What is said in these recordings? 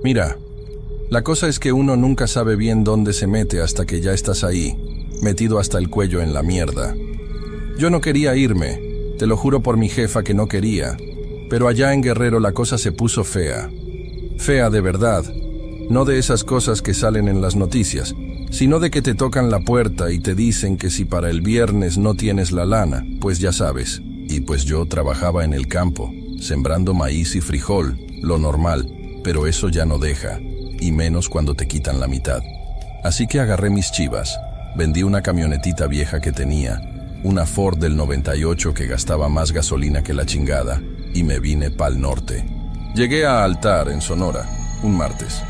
Mira, la cosa es que uno nunca sabe bien dónde se mete hasta que ya estás ahí, metido hasta el cuello en la mierda. Yo no quería irme, te lo juro por mi jefa que no quería, pero allá en Guerrero la cosa se puso fea. Fea de verdad, no de esas cosas que salen en las noticias, sino de que te tocan la puerta y te dicen que si para el viernes no tienes la lana, pues ya sabes. Y pues yo trabajaba en el campo, sembrando maíz y frijol, lo normal, pero eso ya no deja, y menos cuando te quitan la mitad. Así que agarré mis chivas, vendí una camionetita vieja que tenía, una Ford del 98 que gastaba más gasolina que la chingada, y me vine pa'l norte. Llegué a Altar, en Sonora, un martes.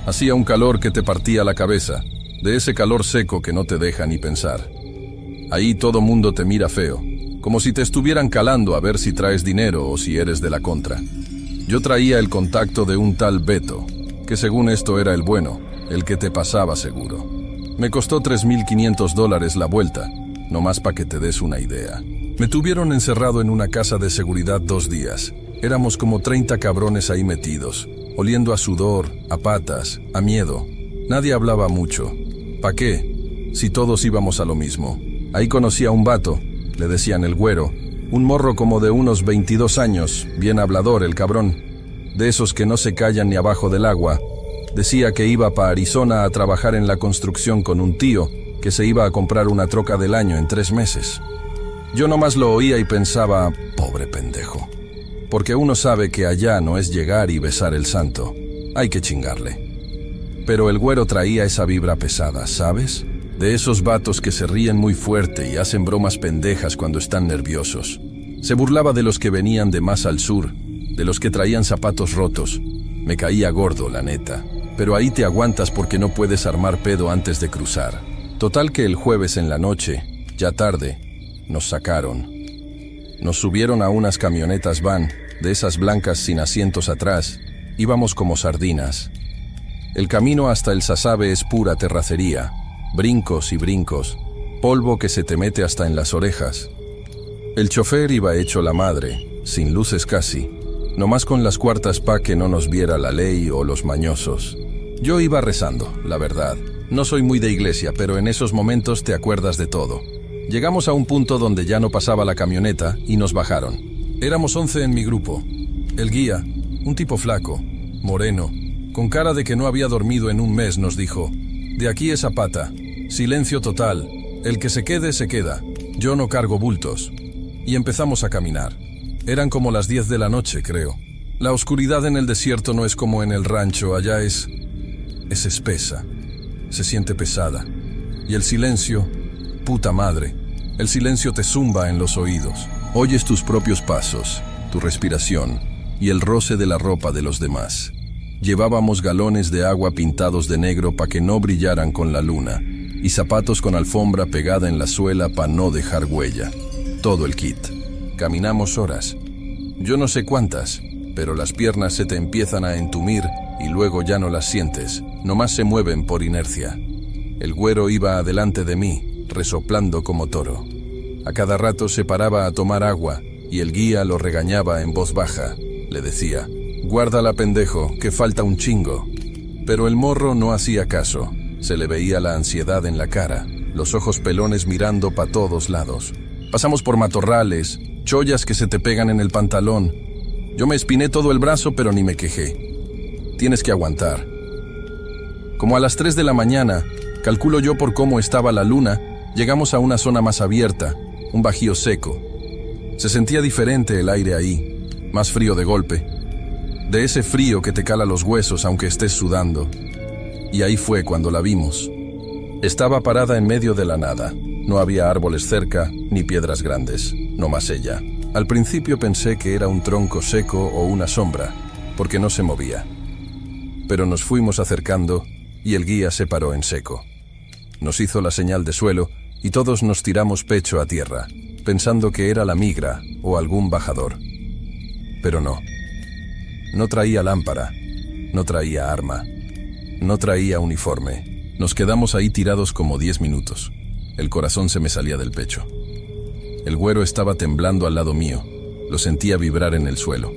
Hacía un calor que te partía la cabeza, de ese calor seco que no te deja ni pensar. Ahí todo mundo te mira feo, como si te estuvieran calando a ver si traes dinero o si eres de la contra. Yo traía el contacto de un tal Beto, que según esto era el bueno, el que te pasaba seguro. Me costó $3,500 la vuelta, nomás pa' que te des una idea. Me tuvieron encerrado en una casa de seguridad 2 días. Éramos como 30 cabrones ahí metidos, oliendo a sudor, a patas, a miedo. Nadie hablaba mucho. ¿Pa' qué? Si todos íbamos a lo mismo. Ahí conocí a un vato, le decían el güero, un morro como de unos 22 años, bien hablador el cabrón, de esos que no se callan ni abajo del agua. Decía que iba pa' Arizona a trabajar en la construcción con un tío, que se iba a comprar una troca del año en 3 meses. Yo nomás lo oía y pensaba, pobre pendejo. Porque uno sabe que allá no es llegar y besar el santo, hay que chingarle. Pero el güero traía esa vibra pesada, ¿sabes? De esos vatos que se ríen muy fuerte y hacen bromas pendejas cuando están nerviosos. Se burlaba de los que venían de más al sur, de los que traían zapatos rotos. Me caía gordo, la neta. Pero ahí te aguantas porque no puedes armar pedo antes de cruzar. Total que el jueves en la noche, ya tarde, nos sacaron. Nos subieron a unas camionetas van, de esas blancas sin asientos atrás. Íbamos como sardinas. El camino hasta el Sasabe es pura terracería. Brincos y brincos, polvo que se te mete hasta en las orejas. El chofer iba hecho la madre, sin luces casi, nomás con las cuartas pa' que no nos viera la ley o los mañosos. Yo iba rezando, la verdad. No soy muy de iglesia, pero en esos momentos te acuerdas de todo. Llegamos a un punto donde ya no pasaba la camioneta y nos bajaron. Éramos 11 en mi grupo. El guía, un tipo flaco, moreno, con cara de que no había dormido en un mes, nos dijo: de aquí es Zapata, silencio total, el que se quede, se queda, yo no cargo bultos. Y empezamos a caminar. Eran como las 10 de la noche, creo. La oscuridad en el desierto no es como en el rancho, allá es espesa, se siente pesada. Y el silencio, puta madre, el silencio te zumba en los oídos. Oyes tus propios pasos, tu respiración y el roce de la ropa de los demás. Llevábamos galones de agua pintados de negro pa' que no brillaran con la luna y zapatos con alfombra pegada en la suela pa' no dejar huella. Todo el kit. Caminamos horas. Yo no sé cuántas, pero las piernas se te empiezan a entumir y luego ya no las sientes, nomás se mueven por inercia. El güero iba adelante de mí, resoplando como toro. A cada rato se paraba a tomar agua y el guía lo regañaba en voz baja. Le decía: guárdala, pendejo, que falta un chingo. Pero el morro no hacía caso. Se le veía la ansiedad en la cara, los ojos pelones mirando pa' todos lados. Pasamos por matorrales, chollas que se te pegan en el pantalón. Yo me espiné todo el brazo, pero ni me quejé. Tienes que aguantar. Como a las 3 de la mañana, calculo yo por cómo estaba la luna, llegamos a una zona más abierta, un bajío seco. Se sentía diferente el aire ahí, más frío de golpe. De ese frío que te cala los huesos aunque estés sudando. Y ahí fue cuando la vimos. Estaba parada en medio de la nada. No había árboles cerca, ni piedras grandes, no más ella. Al principio pensé que era un tronco seco o una sombra, porque no se movía. Pero nos fuimos acercando y el guía se paró en seco. Nos hizo la señal de suelo y todos nos tiramos pecho a tierra, pensando que era la migra o algún bajador. Pero no. No traía lámpara, no traía arma, no traía uniforme. Nos quedamos ahí tirados como 10 minutos. El corazón se me salía del pecho. El güero estaba temblando al lado mío. Lo sentía vibrar en el suelo.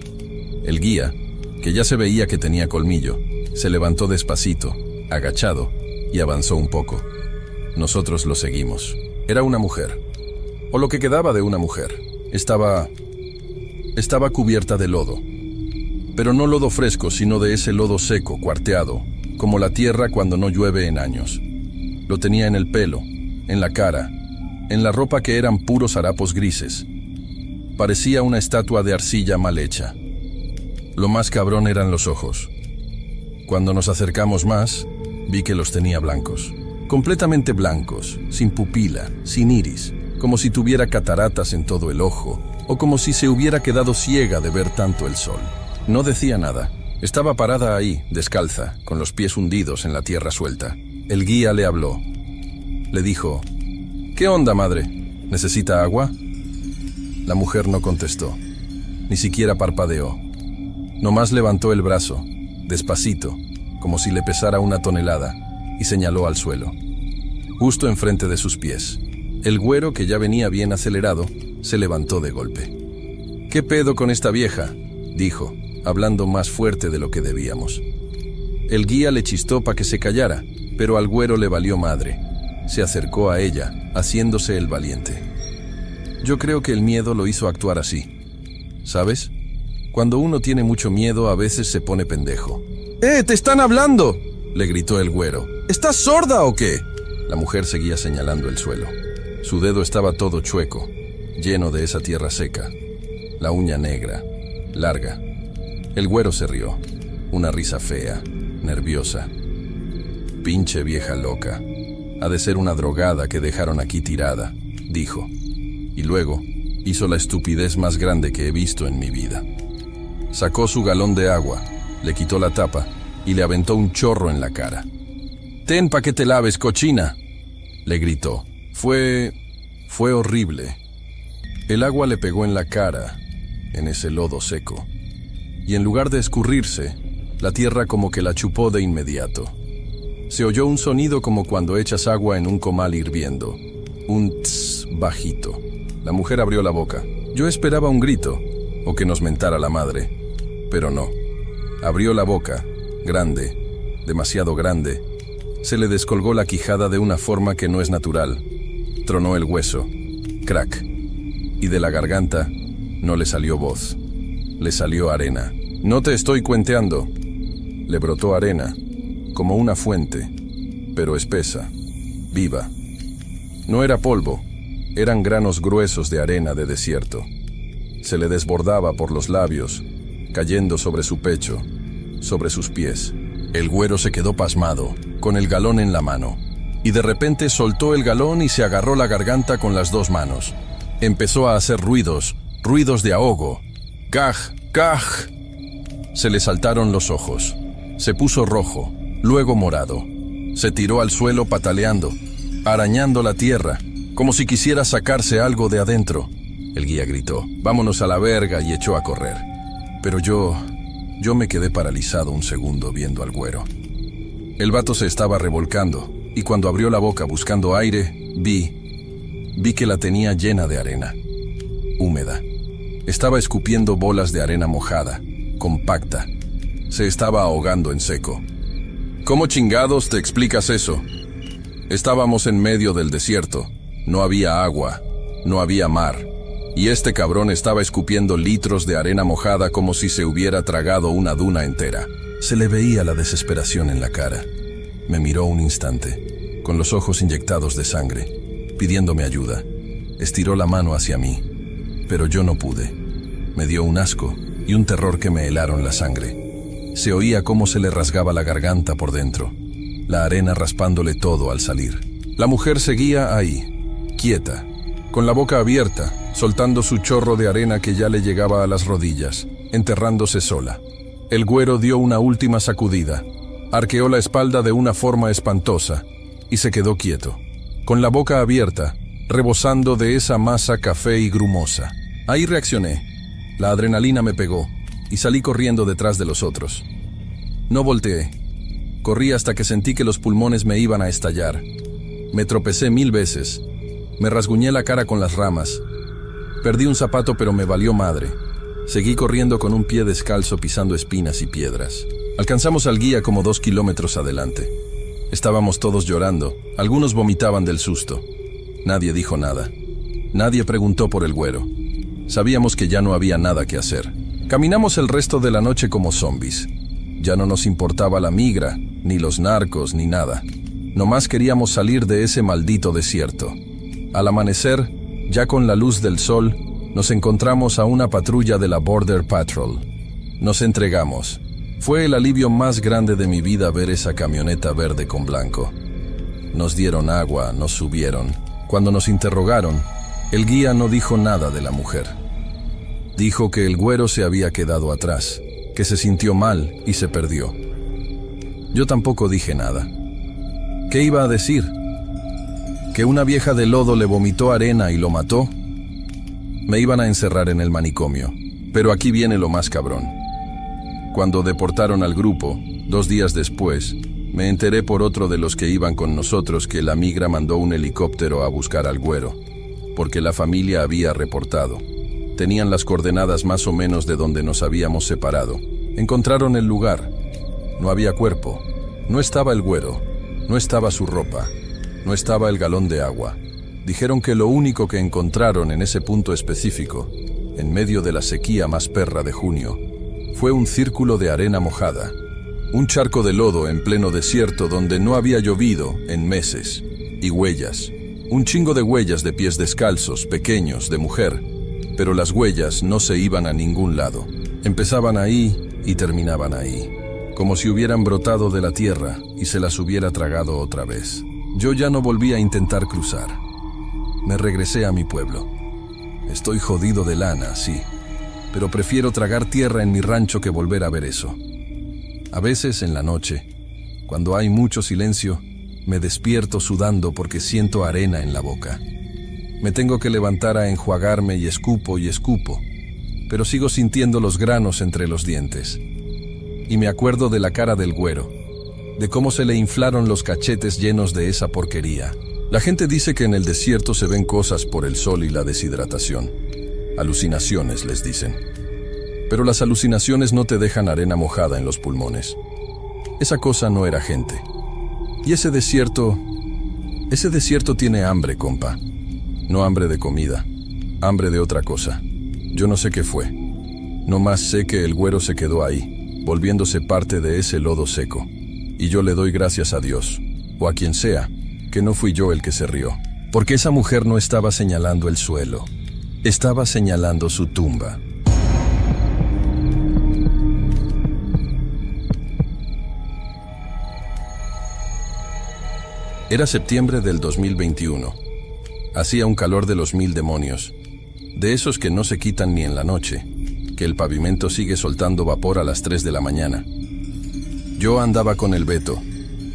El guía, que ya se veía que tenía colmillo, Se levantó despacito, agachado, y avanzó un poco. Nosotros lo seguimos. Era una mujer, o lo que quedaba de una mujer. Estaba cubierta de lodo. Pero no lodo fresco, sino de ese lodo seco, cuarteado, como la tierra cuando no llueve en años. Lo tenía en el pelo, en la cara, en la ropa que eran puros harapos grises. Parecía una estatua de arcilla mal hecha. Lo más cabrón eran los ojos. Cuando nos acercamos más, vi que los tenía blancos. Completamente blancos, sin pupila, sin iris, como si tuviera cataratas en todo el ojo, o como si se hubiera quedado ciega de ver tanto el sol. No decía nada. Estaba parada ahí, descalza, con los pies hundidos en la tierra suelta. El guía le habló. Le dijo: «¿Qué onda, madre? ¿Necesita agua?» La mujer no contestó. Ni siquiera parpadeó. Nomás levantó el brazo, despacito, como si le pesara una tonelada, y señaló al suelo, justo enfrente de sus pies. El güero, que ya venía bien acelerado, se levantó de golpe. «¿Qué pedo con esta vieja?», dijo, hablando más fuerte de lo que debíamos. El guía le chistó para que se callara, pero al güero le valió madre. Se acercó a ella, haciéndose el valiente. Yo creo que el miedo lo hizo actuar así. ¿Sabes? Cuando uno tiene mucho miedo, a veces se pone pendejo. «¡Te están hablando!», le gritó el güero. «¿Estás sorda o qué?». La mujer seguía señalando el suelo. Su dedo estaba todo chueco, lleno de esa tierra seca. La uña negra, larga. El güero se rió. Una risa fea, nerviosa. «Pinche vieja loca. Ha de ser una drogada que dejaron aquí tirada», dijo. Y luego hizo la estupidez más grande que he visto en mi vida. Sacó su galón de agua, le quitó la tapa y le aventó un chorro en la cara. «Ten pa' que te laves, cochina», le gritó. Fue horrible. El agua le pegó en la cara, en ese lodo seco. Y en lugar de escurrirse, la tierra como que la chupó de inmediato. Se oyó un sonido como cuando echas agua en un comal hirviendo. Un tss bajito. La mujer abrió la boca. Yo esperaba un grito, o que nos mentara la madre. Pero no. Abrió la boca, grande, demasiado grande. Se le descolgó la quijada de una forma que no es natural. Tronó el hueso. Crack. Y de la garganta no le salió voz. Le salió arena. «No te estoy cuenteando». Le brotó arena, como una fuente, pero espesa, viva. No era polvo, eran granos gruesos de arena de desierto. Se le desbordaba por los labios, cayendo sobre su pecho, sobre sus pies. El güero se quedó pasmado, con el galón en la mano, y de repente soltó el galón y se agarró la garganta con las dos manos. Empezó a hacer ruidos de ahogo. «Caj, caj». Se le saltaron los ojos. Se puso rojo, luego morado. Se tiró al suelo pataleando, arañando la tierra, como si quisiera sacarse algo de adentro. El guía gritó: «Vámonos a la verga», y echó a correr. Pero yo me quedé paralizado un segundo viendo al güero. El vato se estaba revolcando, y cuando abrió la boca buscando aire, vi que la tenía llena de arena, húmeda. Estaba escupiendo bolas de arena mojada, compacta. Se estaba ahogando en seco. «¿Cómo chingados te explicas eso? Estábamos en medio del desierto. No había agua, no había mar. Y este cabrón estaba escupiendo litros de arena mojada como si se hubiera tragado una duna entera». Se le veía la desesperación en la cara. Me miró un instante, con los ojos inyectados de sangre, pidiéndome ayuda. Estiró la mano hacia mí, pero yo no pude. Me dio un asco y un terror que me helaron la sangre. Se oía cómo se le rasgaba la garganta por dentro, la arena raspándole todo al salir. La mujer seguía ahí, quieta, con la boca abierta, soltando su chorro de arena que ya le llegaba a las rodillas, enterrándose sola. El güero dio una última sacudida, arqueó la espalda de una forma espantosa y se quedó quieto, con la boca abierta, rebosando de esa masa café y grumosa. Ahí reaccioné. La adrenalina me pegó y salí corriendo detrás de los otros. No volteé. Corrí hasta que sentí que los pulmones me iban a estallar. Me tropecé 1000 veces. Me rasguñé la cara con las ramas. Perdí un zapato, pero me valió madre. Seguí corriendo con un pie descalzo pisando espinas y piedras. Alcanzamos al guía como 2 kilómetros adelante. Estábamos todos llorando, algunos vomitaban del susto. Nadie dijo nada. Nadie preguntó por el güero. Sabíamos que ya no había nada que hacer. Caminamos el resto de la noche como zombies. Ya no nos importaba la migra, ni los narcos, ni nada. Nomás queríamos salir de ese maldito desierto. Al amanecer, ya con la luz del sol, nos encontramos a una patrulla de la Border Patrol. Nos entregamos. Fue el alivio más grande de mi vida ver esa camioneta verde con blanco. Nos dieron agua, nos subieron. Cuando nos interrogaron, el guía no dijo nada de la mujer. Dijo que el güero se había quedado atrás, que se sintió mal y se perdió. Yo tampoco dije nada. ¿Qué iba a decir? ¿Que una vieja de lodo le vomitó arena y lo mató? Me iban a encerrar en el manicomio, pero aquí viene lo más cabrón. Cuando deportaron al grupo, 2 días después, me enteré por otro de los que iban con nosotros que la migra mandó un helicóptero a buscar al güero, porque la familia había reportado. Tenían las coordenadas más o menos de donde nos habíamos separado. Encontraron el lugar. No había cuerpo. No estaba el güero. No estaba su ropa. No estaba el galón de agua. Dijeron que lo único que encontraron en ese punto específico, en medio de la sequía más perra de junio, fue un círculo de arena mojada. Un charco de lodo en pleno desierto donde no había llovido en meses. Y huellas. Un chingo de huellas de pies descalzos, pequeños, de mujer. Pero las huellas no se iban a ningún lado. Empezaban ahí y terminaban ahí. Como si hubieran brotado de la tierra y se las hubiera tragado otra vez. Yo ya no volví a intentar cruzar. Me regresé a mi pueblo. Estoy jodido de lana, sí. Pero prefiero tragar tierra en mi rancho que volver a ver eso. A veces en la noche, cuando hay mucho silencio, me despierto sudando porque siento arena en la boca. Me tengo que levantar a enjuagarme y escupo, pero sigo sintiendo los granos entre los dientes. Y me acuerdo de la cara del güero, de cómo se le inflaron los cachetes llenos de esa porquería. La gente dice que en el desierto se ven cosas por el sol y la deshidratación. Alucinaciones, les dicen. Pero las alucinaciones no te dejan arena mojada en los pulmones. Esa cosa no era gente. Y ese desierto tiene hambre, compa. No hambre de comida, hambre de otra cosa. Yo no sé qué fue. Nomás sé que el güero se quedó ahí, volviéndose parte de ese lodo seco. Y yo le doy gracias a Dios, o a quien sea, que no fui yo el que se rió. Porque esa mujer no estaba señalando el suelo, estaba señalando su tumba. Era septiembre del 2021. Hacía un calor de los 1000 demonios, de esos que no se quitan ni en la noche, que el pavimento sigue soltando vapor a las 3 de la mañana. Yo andaba con el Beto,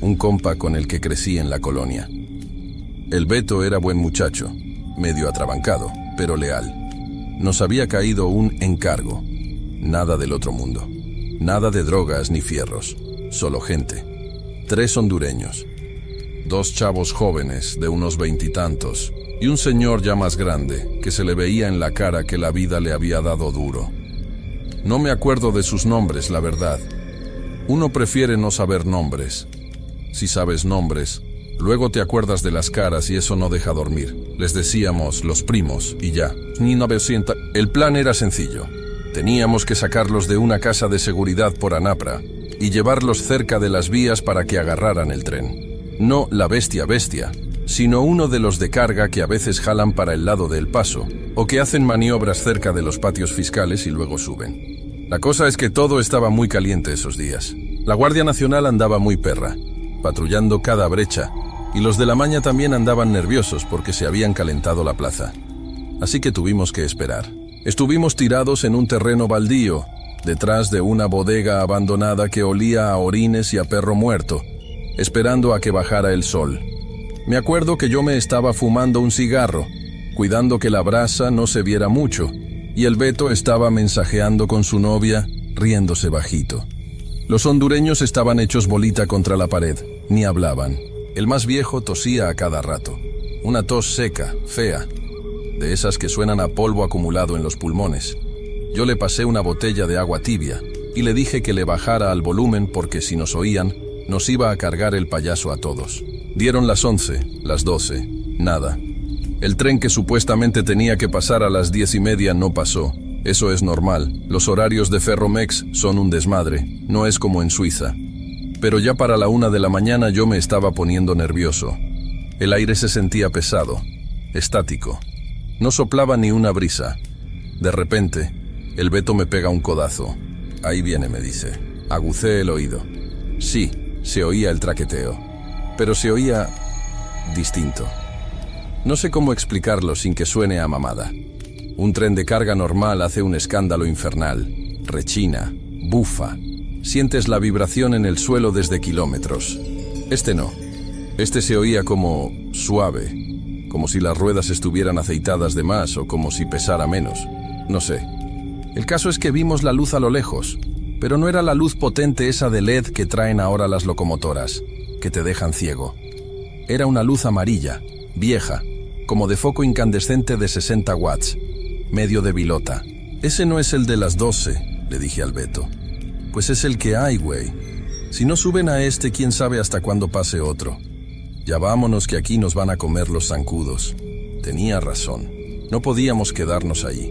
un compa con el que crecí en la colonia. El Beto era buen muchacho, medio atrabancado, pero leal. Nos había caído un encargo, nada del otro mundo, nada de drogas ni fierros, solo gente. 3 hondureños, 2 chavos jóvenes de unos 20 y tantos, y un señor ya más grande, que se le veía en la cara que la vida le había dado duro. No me acuerdo de sus nombres, la verdad. Uno prefiere no saber nombres. Si sabes nombres, luego te acuerdas de las caras y eso no deja dormir. Les decíamos los primos y ya. Ni 900. El plan era sencillo. Teníamos que sacarlos de una casa de seguridad por Anapra y llevarlos cerca de las vías para que agarraran el tren. No la bestia, sino uno de los de carga que a veces jalan para el lado del paso, o que hacen maniobras cerca de los patios fiscales y luego suben. La cosa es que todo estaba muy caliente esos días. La Guardia Nacional andaba muy perra, patrullando cada brecha, y los de la maña también andaban nerviosos porque se habían calentado la plaza. Así que tuvimos que esperar. Estuvimos tirados en un terreno baldío, detrás de una bodega abandonada que olía a orines y a perro muerto, esperando a que bajara el sol. Me acuerdo que yo me estaba fumando un cigarro, cuidando que la brasa no se viera mucho, y el Beto estaba mensajeando con su novia, riéndose bajito. Los hondureños estaban hechos bolita contra la pared, ni hablaban. El más viejo tosía a cada rato, una tos seca, fea, de esas que suenan a polvo acumulado en los pulmones. Yo le pasé una botella de agua tibia, y le dije que le bajara al volumen porque si nos oían, nos iba a cargar el payaso a todos. Dieron las 11, las 12, nada. El tren que supuestamente tenía que pasar a las 10:30 no pasó. Eso es normal, los horarios de Ferromex son un desmadre, no es como en Suiza. Pero ya para la 1 de la mañana yo me estaba poniendo nervioso. El aire se sentía pesado, estático. No soplaba ni una brisa. De repente, el Beto me pega un codazo. Ahí viene, me dice. Agucé el oído. Sí, se oía el traqueteo, pero se oía distinto. No sé cómo explicarlo sin que suene a mamada. Un tren de carga normal hace un escándalo infernal, rechina, bufa. Sientes la vibración en el suelo desde kilómetros. Este no. Este se oía como suave, como si las ruedas estuvieran aceitadas de más o como si pesara menos. No sé. El caso es que vimos la luz a lo lejos, pero no era la luz potente esa de LED que traen ahora las locomotoras, que te dejan ciego. Era una luz amarilla, vieja, como de foco incandescente de 60 watts, medio de bilota. Ese no es el de las 12, le dije al Beto. Pues es el que hay, güey. Si no suben a este, quién sabe hasta cuándo pase otro. Ya vámonos que aquí nos van a comer los zancudos. Tenía razón. No podíamos quedarnos ahí.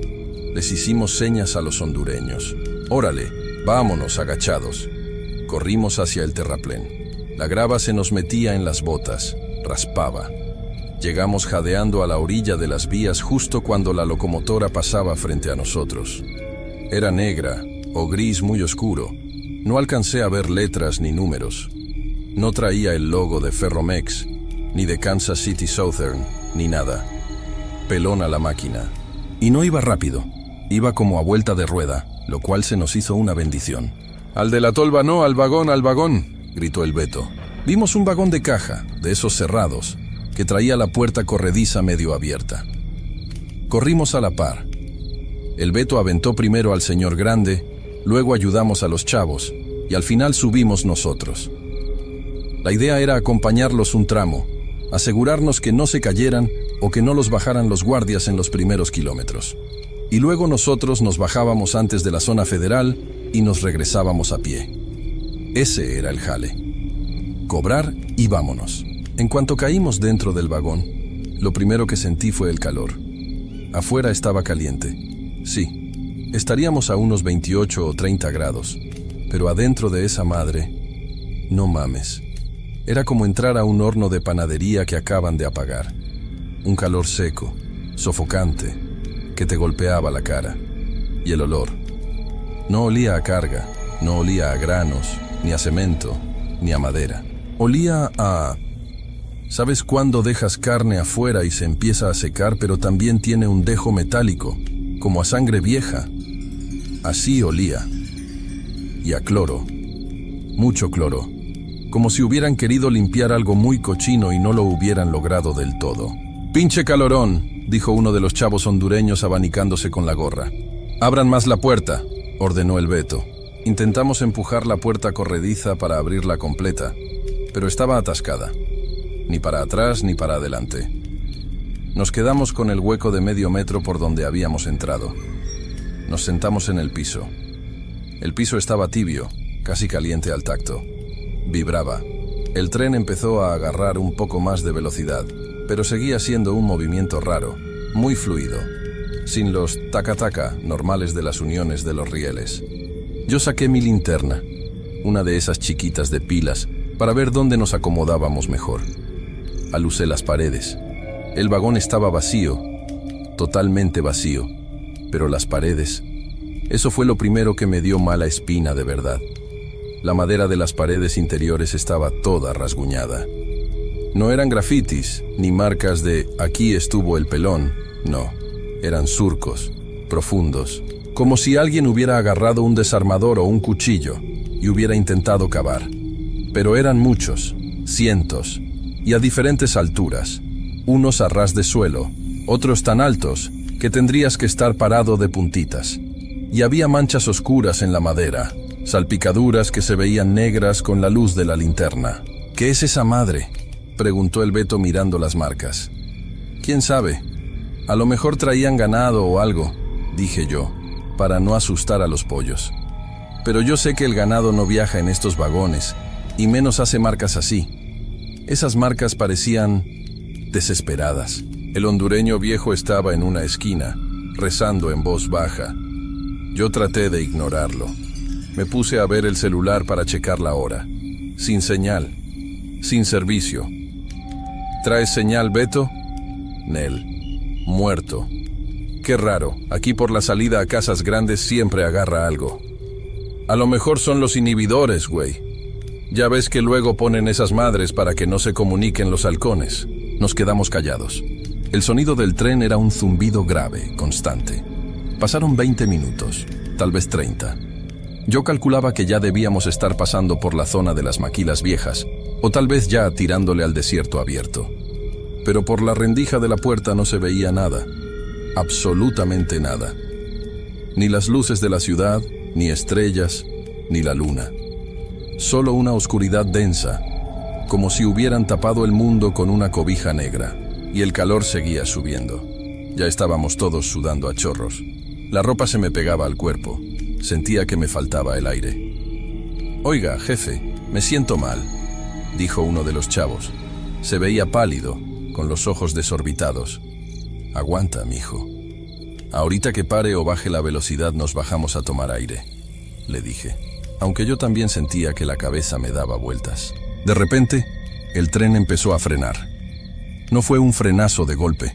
Les hicimos señas a los hondureños. Órale, vámonos agachados. Corrimos hacia el terraplén. La grava se nos metía en las botas, raspaba. Llegamos jadeando a la orilla de las vías justo cuando la locomotora pasaba frente a nosotros. Era negra, o gris muy oscuro. No alcancé a ver letras ni números. No traía el logo de Ferromex, ni de Kansas City Southern, ni nada. Pelón a la máquina. Y no iba rápido, iba como a vuelta de rueda, lo cual se nos hizo una bendición. «Al de la tolva no, al vagón», gritó el Beto. Vimos un vagón de caja, de esos cerrados, que traía la puerta corrediza medio abierta. Corrimos a la par. El Beto aventó primero al señor grande, luego ayudamos a los chavos, y al final subimos nosotros. La idea era acompañarlos un tramo, asegurarnos que no se cayeran o que no los bajaran los guardias en los primeros kilómetros. Y luego nosotros nos bajábamos antes de la zona federal y nos regresábamos a pie. Ese era el jale. Cobrar y vámonos. En cuanto caímos dentro del vagón, lo primero que sentí fue el calor. Afuera estaba caliente. Sí, estaríamos a unos 28 o 30 grados, pero adentro de esa madre, no mames. Era como entrar a un horno de panadería que acaban de apagar. Un calor seco, sofocante, que te golpeaba la cara. Y el olor. No olía a carga, no olía a granos, ni a cemento, ni a madera. Olía a... ¿Sabes cuándo dejas carne afuera y se empieza a secar, pero también tiene un dejo metálico, como a sangre vieja? Así olía. Y a cloro. Mucho cloro. Como si hubieran querido limpiar algo muy cochino y no lo hubieran logrado del todo. «Pinche calorón», dijo uno de los chavos hondureños abanicándose con la gorra. «Abran más la puerta», ordenó el Beto. Intentamos empujar la puerta corrediza para abrirla completa, pero estaba atascada. Ni para atrás ni para adelante. Nos quedamos con el hueco de medio metro por donde habíamos entrado. Nos sentamos en el piso. El piso estaba tibio, casi caliente al tacto. Vibraba. El tren empezó a agarrar un poco más de velocidad, pero seguía siendo un movimiento raro, muy fluido, sin los taca-taca normales de las uniones de los rieles. Yo saqué mi linterna, una de esas chiquitas de pilas, para ver dónde nos acomodábamos mejor. Alucé las paredes. El vagón estaba vacío, totalmente vacío, pero las paredes... Eso fue lo primero que me dio mala espina de verdad. La madera de las paredes interiores estaba toda rasguñada. No eran grafitis, ni marcas de «aquí estuvo el pelón», no. Eran surcos, profundos, como si alguien hubiera agarrado un desarmador o un cuchillo y hubiera intentado cavar. Pero eran muchos, cientos, y a diferentes alturas, unos a ras de suelo, otros tan altos que tendrías que estar parado de puntitas. Y había manchas oscuras en la madera, salpicaduras que se veían negras con la luz de la linterna. «¿Qué es esa madre?», preguntó el Beto mirando las marcas. «¿Quién sabe? A lo mejor traían ganado o algo», dije yo, para no asustar a los pollos. Pero yo sé que el ganado no viaja en estos vagones, y menos hace marcas así. Esas marcas parecían desesperadas. El hondureño viejo estaba en una esquina, rezando en voz baja. Yo traté de ignorarlo. Me puse a ver el celular para checar la hora. Sin señal. Sin servicio. ¿Traes señal, Beto? Nel. Muerto. Qué raro, aquí por la salida a casas grandes siempre agarra algo. A lo mejor son los inhibidores, güey. Ya ves que luego ponen esas madres para que no se comuniquen los halcones. Nos quedamos callados. El sonido del tren era un zumbido grave, constante. Pasaron 20 minutos, tal vez 30. Yo calculaba que ya debíamos estar pasando por la zona de las maquilas viejas, o tal vez ya tirándole al desierto abierto. Pero por la rendija de la puerta no se veía nada. Absolutamente nada. Ni las luces de la ciudad, ni estrellas, ni la luna. Solo una oscuridad densa, como si hubieran tapado el mundo con una cobija negra, y el calor seguía subiendo. Ya estábamos todos sudando a chorros. La ropa se me pegaba al cuerpo. Sentía que me faltaba el aire. «Oiga, jefe, me siento mal», dijo uno de los chavos. Se veía pálido, con los ojos desorbitados. «Aguanta, mijo. Ahorita que pare o baje la velocidad nos bajamos a tomar aire», le dije, aunque yo también sentía que la cabeza me daba vueltas. De repente, el tren empezó a frenar. No fue un frenazo de golpe.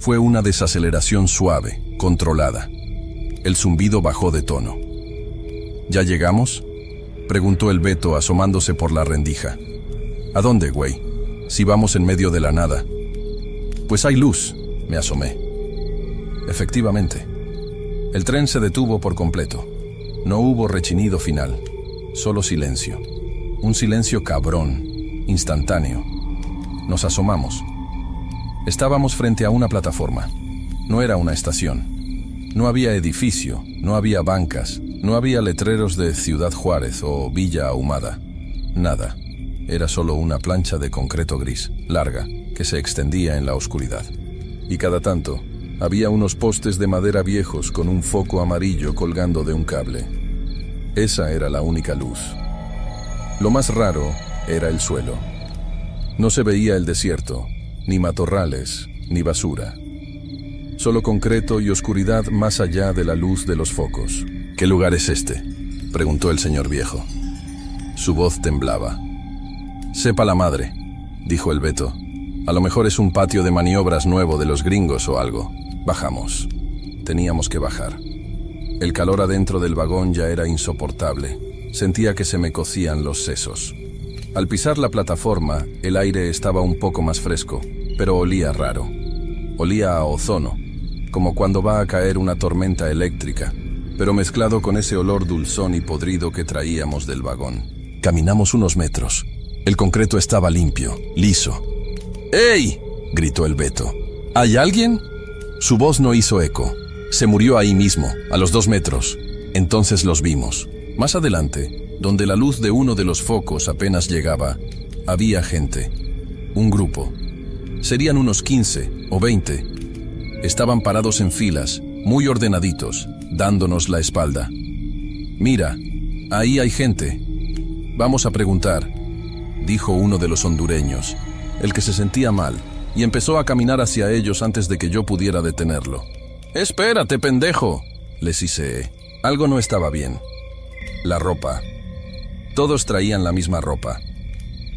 Fue una desaceleración suave, controlada. El zumbido bajó de tono. «¿Ya llegamos?», preguntó el Beto asomándose por la rendija. «¿A dónde, güey? Si vamos en medio de la nada». «Pues hay luz», me asomé. Efectivamente. El tren se detuvo por completo. No hubo rechinido final, solo silencio. Un silencio cabrón, instantáneo. Nos asomamos. Estábamos frente a una plataforma. No era una estación. No había edificio, no había bancas, no había letreros de Ciudad Juárez o Villa Ahumada. Nada. Era solo una plancha de concreto gris, larga, que se extendía en la oscuridad. Y cada tanto, había unos postes de madera viejos con un foco amarillo colgando de un cable. Esa era la única luz. Lo más raro era el suelo. No se veía el desierto, ni matorrales, ni basura. Solo concreto y oscuridad más allá de la luz de los focos. «¿Qué lugar es este?», preguntó el señor viejo. Su voz temblaba. «Sepa la madre», dijo el Beto. «A lo mejor es un patio de maniobras nuevo de los gringos o algo. Bajamos». Teníamos que bajar. El calor adentro del vagón ya era insoportable. Sentía que se me cocían los sesos. Al pisar la plataforma, el aire estaba un poco más fresco, pero olía raro. Olía a ozono, como cuando va a caer una tormenta eléctrica, pero mezclado con ese olor dulzón y podrido que traíamos del vagón. Caminamos unos metros. El concreto estaba limpio, liso. «¡Ey!», gritó el Beto. «¿Hay alguien?». Su voz no hizo eco. Se murió ahí mismo, a los 2 metros. Entonces los vimos. Más adelante, donde la luz de uno de los focos apenas llegaba, había gente. Un grupo. Serían unos 15 o 20. Estaban parados en filas, muy ordenaditos, dándonos la espalda. «Mira, ahí hay gente. Vamos a preguntar», dijo uno de los hondureños, el que se sentía mal, y empezó a caminar hacia ellos antes de que yo pudiera detenerlo. «Espérate, pendejo», les hice. Algo no estaba bien. La ropa. Todos traían la misma ropa.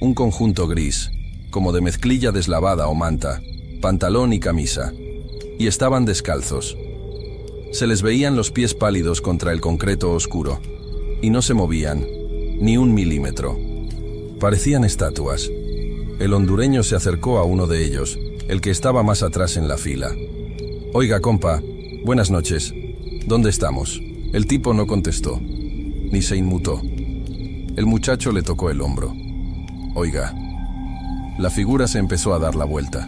Un conjunto gris, como de mezclilla deslavada o manta, pantalón y camisa. Y estaban descalzos. Se les veían los pies pálidos contra el concreto oscuro. Y no se movían, ni un milímetro. Parecían estatuas. El hondureño se acercó a uno de ellos, el que estaba más atrás en la fila. «Oiga, compa, buenas noches. ¿Dónde estamos?». El tipo no contestó, ni se inmutó. El muchacho le tocó el hombro. «Oiga». La figura se empezó a dar la vuelta.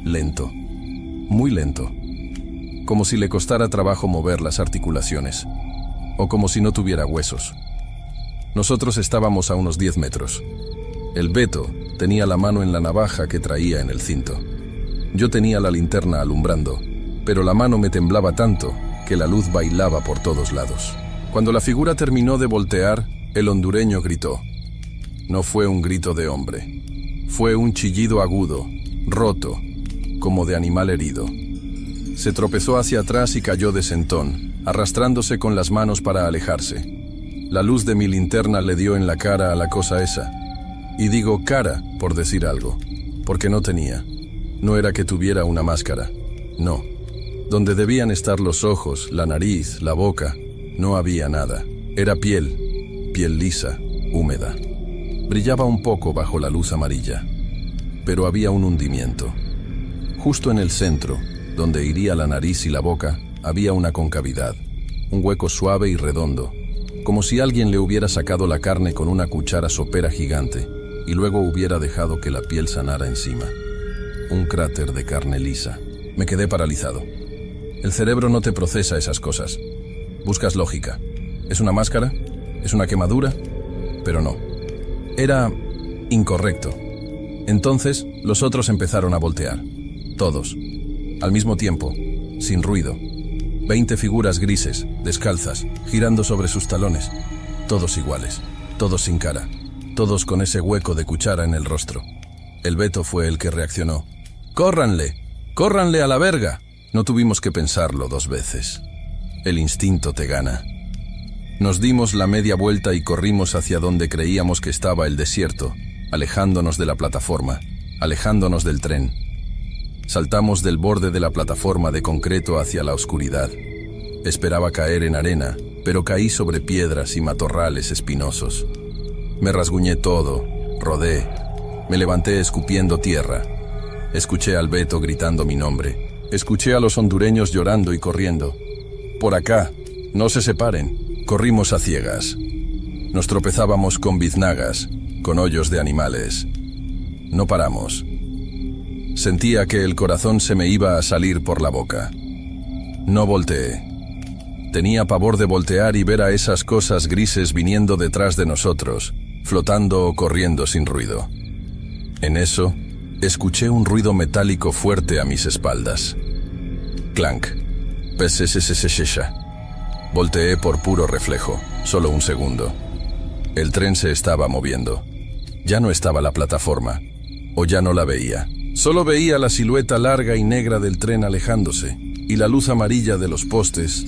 Lento, muy lento. Como si le costara trabajo mover las articulaciones. O como si no tuviera huesos. Nosotros estábamos a unos 10 metros. El Beto tenía la mano en la navaja que traía en el cinto. Yo tenía la linterna alumbrando, pero la mano me temblaba tanto que la luz bailaba por todos lados. Cuando la figura terminó de voltear, el hondureño gritó. No fue un grito de hombre. Fue un chillido agudo, roto, como de animal herido. Se tropezó hacia atrás y cayó de sentón, arrastrándose con las manos para alejarse. La luz de mi linterna le dio en la cara a la cosa esa. Y digo cara, por decir algo, porque no tenía. No era que tuviera una máscara, no. Donde debían estar los ojos, la nariz, la boca, no había nada. Era piel, piel lisa, húmeda. Brillaba un poco bajo la luz amarilla, pero había un hundimiento. Justo en el centro, donde iría la nariz y la boca, había una concavidad, un hueco suave y redondo, como si alguien le hubiera sacado la carne con una cuchara sopera gigante y luego hubiera dejado que la piel sanara encima. Un cráter de carne lisa. Me quedé paralizado. El cerebro no te procesa esas cosas. Buscas lógica. ¿Es una máscara? ¿Es una quemadura? Pero no. Era incorrecto. Entonces, los otros empezaron a voltear. Todos. Al mismo tiempo, sin ruido. 20 figuras grises, descalzas, girando sobre sus talones. Todos iguales. Todos sin cara. Todos con ese hueco de cuchara en el rostro. El Beto fue el que reaccionó. ¡Córranle! ¡Córranle a la verga! No tuvimos que pensarlo 2 veces. El instinto te gana. Nos dimos la media vuelta y corrimos hacia donde creíamos que estaba el desierto, alejándonos de la plataforma, alejándonos del tren. Saltamos del borde de la plataforma de concreto hacia la oscuridad. Esperaba caer en arena, pero caí sobre piedras y matorrales espinosos. Me rasguñé todo, rodé, me levanté escupiendo tierra. Escuché al Beto gritando mi nombre. Escuché a los hondureños llorando y corriendo. Por acá, no se separen. Corrimos a ciegas. Nos tropezábamos con biznagas, con hoyos de animales. No paramos. Sentía que el corazón se me iba a salir por la boca. No volteé. Tenía pavor de voltear y ver a esas cosas grises viniendo detrás de nosotros, flotando o corriendo sin ruido. En eso, escuché un ruido metálico fuerte a mis espaldas. Clank. Pesesesesesesha. Volteé por puro reflejo, solo un segundo. El tren se estaba moviendo. Ya no estaba la plataforma, o ya no la veía. Solo veía la silueta larga y negra del tren alejándose, y la luz amarilla de los postes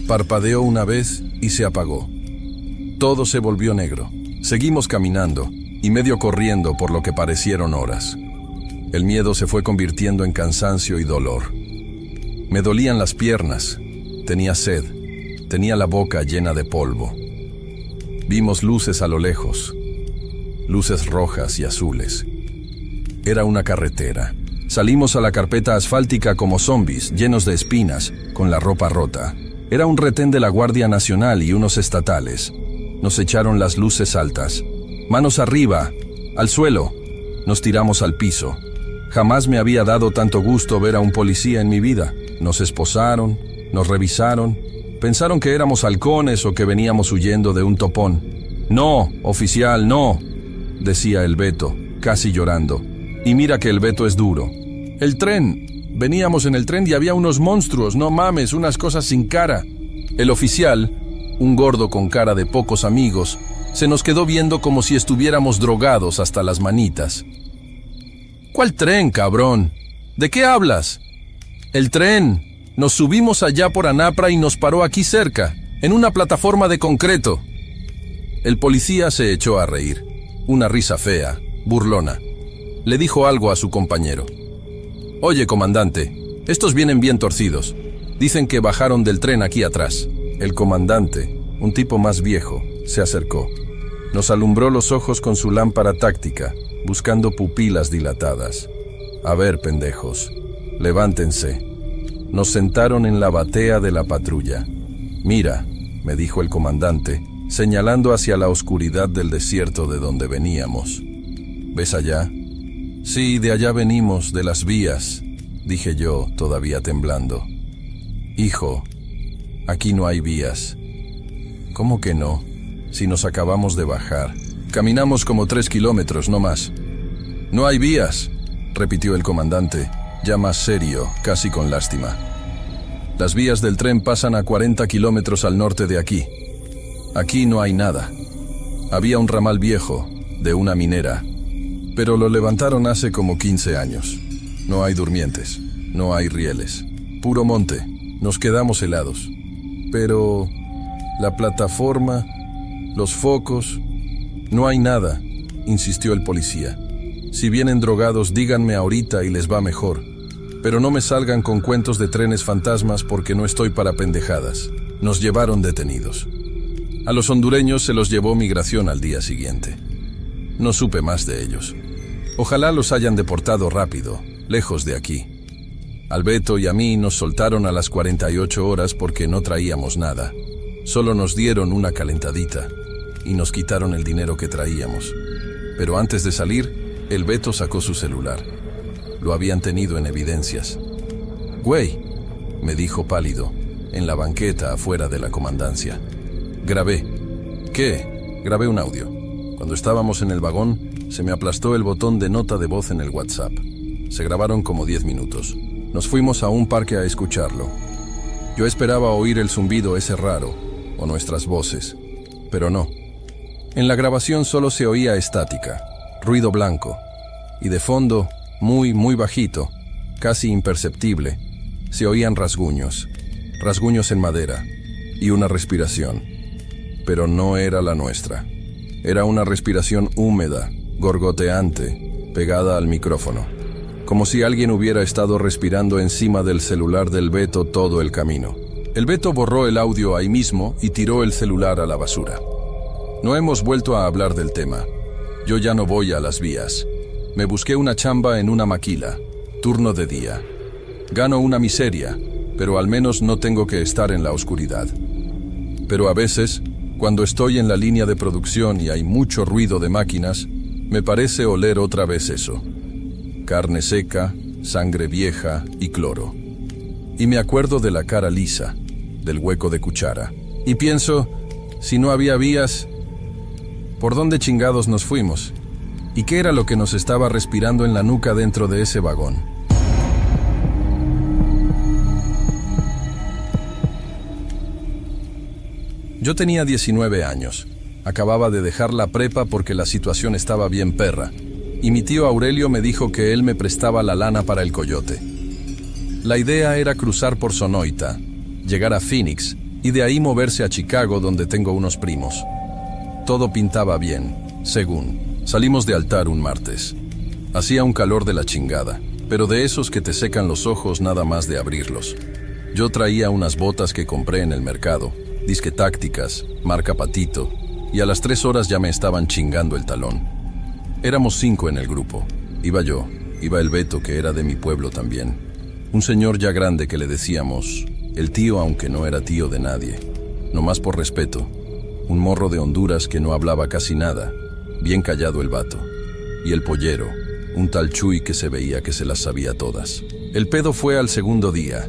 parpadeó una vez y se apagó. Todo se volvió negro. Seguimos caminando, y medio corriendo por lo que parecieron horas. El miedo se fue convirtiendo en cansancio y dolor. Me dolían las piernas, tenía sed. Tenía la boca llena de polvo. Vimos luces a lo lejos, luces rojas y azules. Era una carretera. Salimos a la carpeta asfáltica como zombies, llenos de espinas, con la ropa rota. Era un retén de la Guardia Nacional y unos estatales. Nos echaron las luces altas. Manos arriba, al suelo. Nos tiramos al piso. Jamás me había dado tanto gusto ver a un policía en mi vida. Nos esposaron, nos revisaron. Pensaron que éramos halcones o que veníamos huyendo de un topón. No, oficial, no, decía el Beto, casi llorando. Y mira que el Beto es duro. El tren. Veníamos en el tren y había unos monstruos, no mames, unas cosas sin cara. El oficial, un gordo con cara de pocos amigos, se nos quedó viendo como si estuviéramos drogados hasta las manitas. ¿Cuál tren, cabrón? ¿De qué hablas? El tren. Nos subimos allá por Anapra y nos paró aquí cerca, en una plataforma de concreto. El policía se echó a reír. Una risa fea, burlona. Le dijo algo a su compañero. Oye, comandante, estos vienen bien torcidos. Dicen que bajaron del tren aquí atrás. El comandante, un tipo más viejo, se acercó. Nos alumbró los ojos con su lámpara táctica, buscando pupilas dilatadas. A ver, pendejos, levántense. Nos sentaron en la batea de la patrulla. Mira, me dijo el comandante, señalando hacia la oscuridad del desierto de donde veníamos. ¿Ves allá? Sí, de allá venimos, de las vías, dije yo, todavía temblando. Hijo, aquí no hay vías. ¿Cómo que no? Si nos acabamos de bajar. Caminamos como 3 kilómetros, no más. No hay vías, repitió el comandante, ya más serio, casi con lástima. Las vías del tren pasan a 40 kilómetros al norte de aquí. Aquí no hay nada. Había un ramal viejo, de una minera, pero lo levantaron hace como 15 años. No hay durmientes, no hay rieles. Puro monte. Nos quedamos helados. Pero la plataforma, los focos, no hay nada, insistió el policía. Si vienen drogados, díganme ahorita y les va mejor. Pero no me salgan con cuentos de trenes fantasmas porque no estoy para pendejadas. Nos llevaron detenidos. A los hondureños se los llevó migración al día siguiente. No supe más de ellos. Ojalá los hayan deportado rápido, lejos de aquí. Al Beto y a mí nos soltaron a las 48 horas porque no traíamos nada. Solo nos dieron una calentadita y nos quitaron el dinero que traíamos. Pero antes de salir, el Beto sacó su celular. Lo habían tenido en evidencias. «Güey», me dijo pálido, en la banqueta afuera de la comandancia. «Grabé». «¿Qué?» «Grabé un audio. Cuando estábamos en el vagón, se me aplastó el botón de nota de voz en el WhatsApp. Se grabaron como 10 minutos. Nos fuimos a un parque a escucharlo. Yo esperaba oír el zumbido ese raro, o nuestras voces, pero no. En la grabación solo se oía estática, ruido blanco, y de fondo, muy bajito, casi imperceptible, se oían rasguños en madera, y una respiración. Pero no era la nuestra. Era una respiración húmeda, gorgoteante, pegada al micrófono. Como si alguien hubiera estado respirando encima del celular del Beto todo el camino. El Beto borró el audio ahí mismo y tiró el celular a la basura. No hemos vuelto a hablar del tema. Yo ya no voy a las vías. Me busqué una chamba en una maquila, turno de día. Gano una miseria, pero al menos no tengo que estar en la oscuridad. Pero a veces, cuando estoy en la línea de producción y hay mucho ruido de máquinas, me parece oler otra vez eso. Carne seca, sangre vieja y cloro. Y me acuerdo de la cara lisa, del hueco de cuchara. Y pienso, si no había vías, ¿por dónde chingados nos fuimos? ¿Y qué era lo que nos estaba respirando en la nuca dentro de ese vagón? Yo tenía 19 años. Acababa de dejar la prepa porque la situación estaba bien perra. Y mi tío Aurelio me dijo que él me prestaba la lana para el coyote. La idea era cruzar por Sonoita, llegar a Phoenix y de ahí moverse a Chicago, donde tengo unos primos. Todo pintaba bien, según. Salimos de altar un martes. Hacía un calor de la chingada, pero de esos que te secan los ojos nada más de abrirlos. Yo traía unas botas que compré en el mercado, disque tácticas, marca Patito, y a las 3 horas ya me estaban chingando el talón. Éramos 5 en el grupo. Iba yo, iba el Beto, que era de mi pueblo también. Un señor ya grande que le decíamos el tío, aunque no era tío de nadie, nomás por respeto. Un morro de Honduras que no hablaba casi nada, bien callado el vato. Y el pollero, un tal Chuy que se veía que se las sabía todas. El pedo fue al segundo día.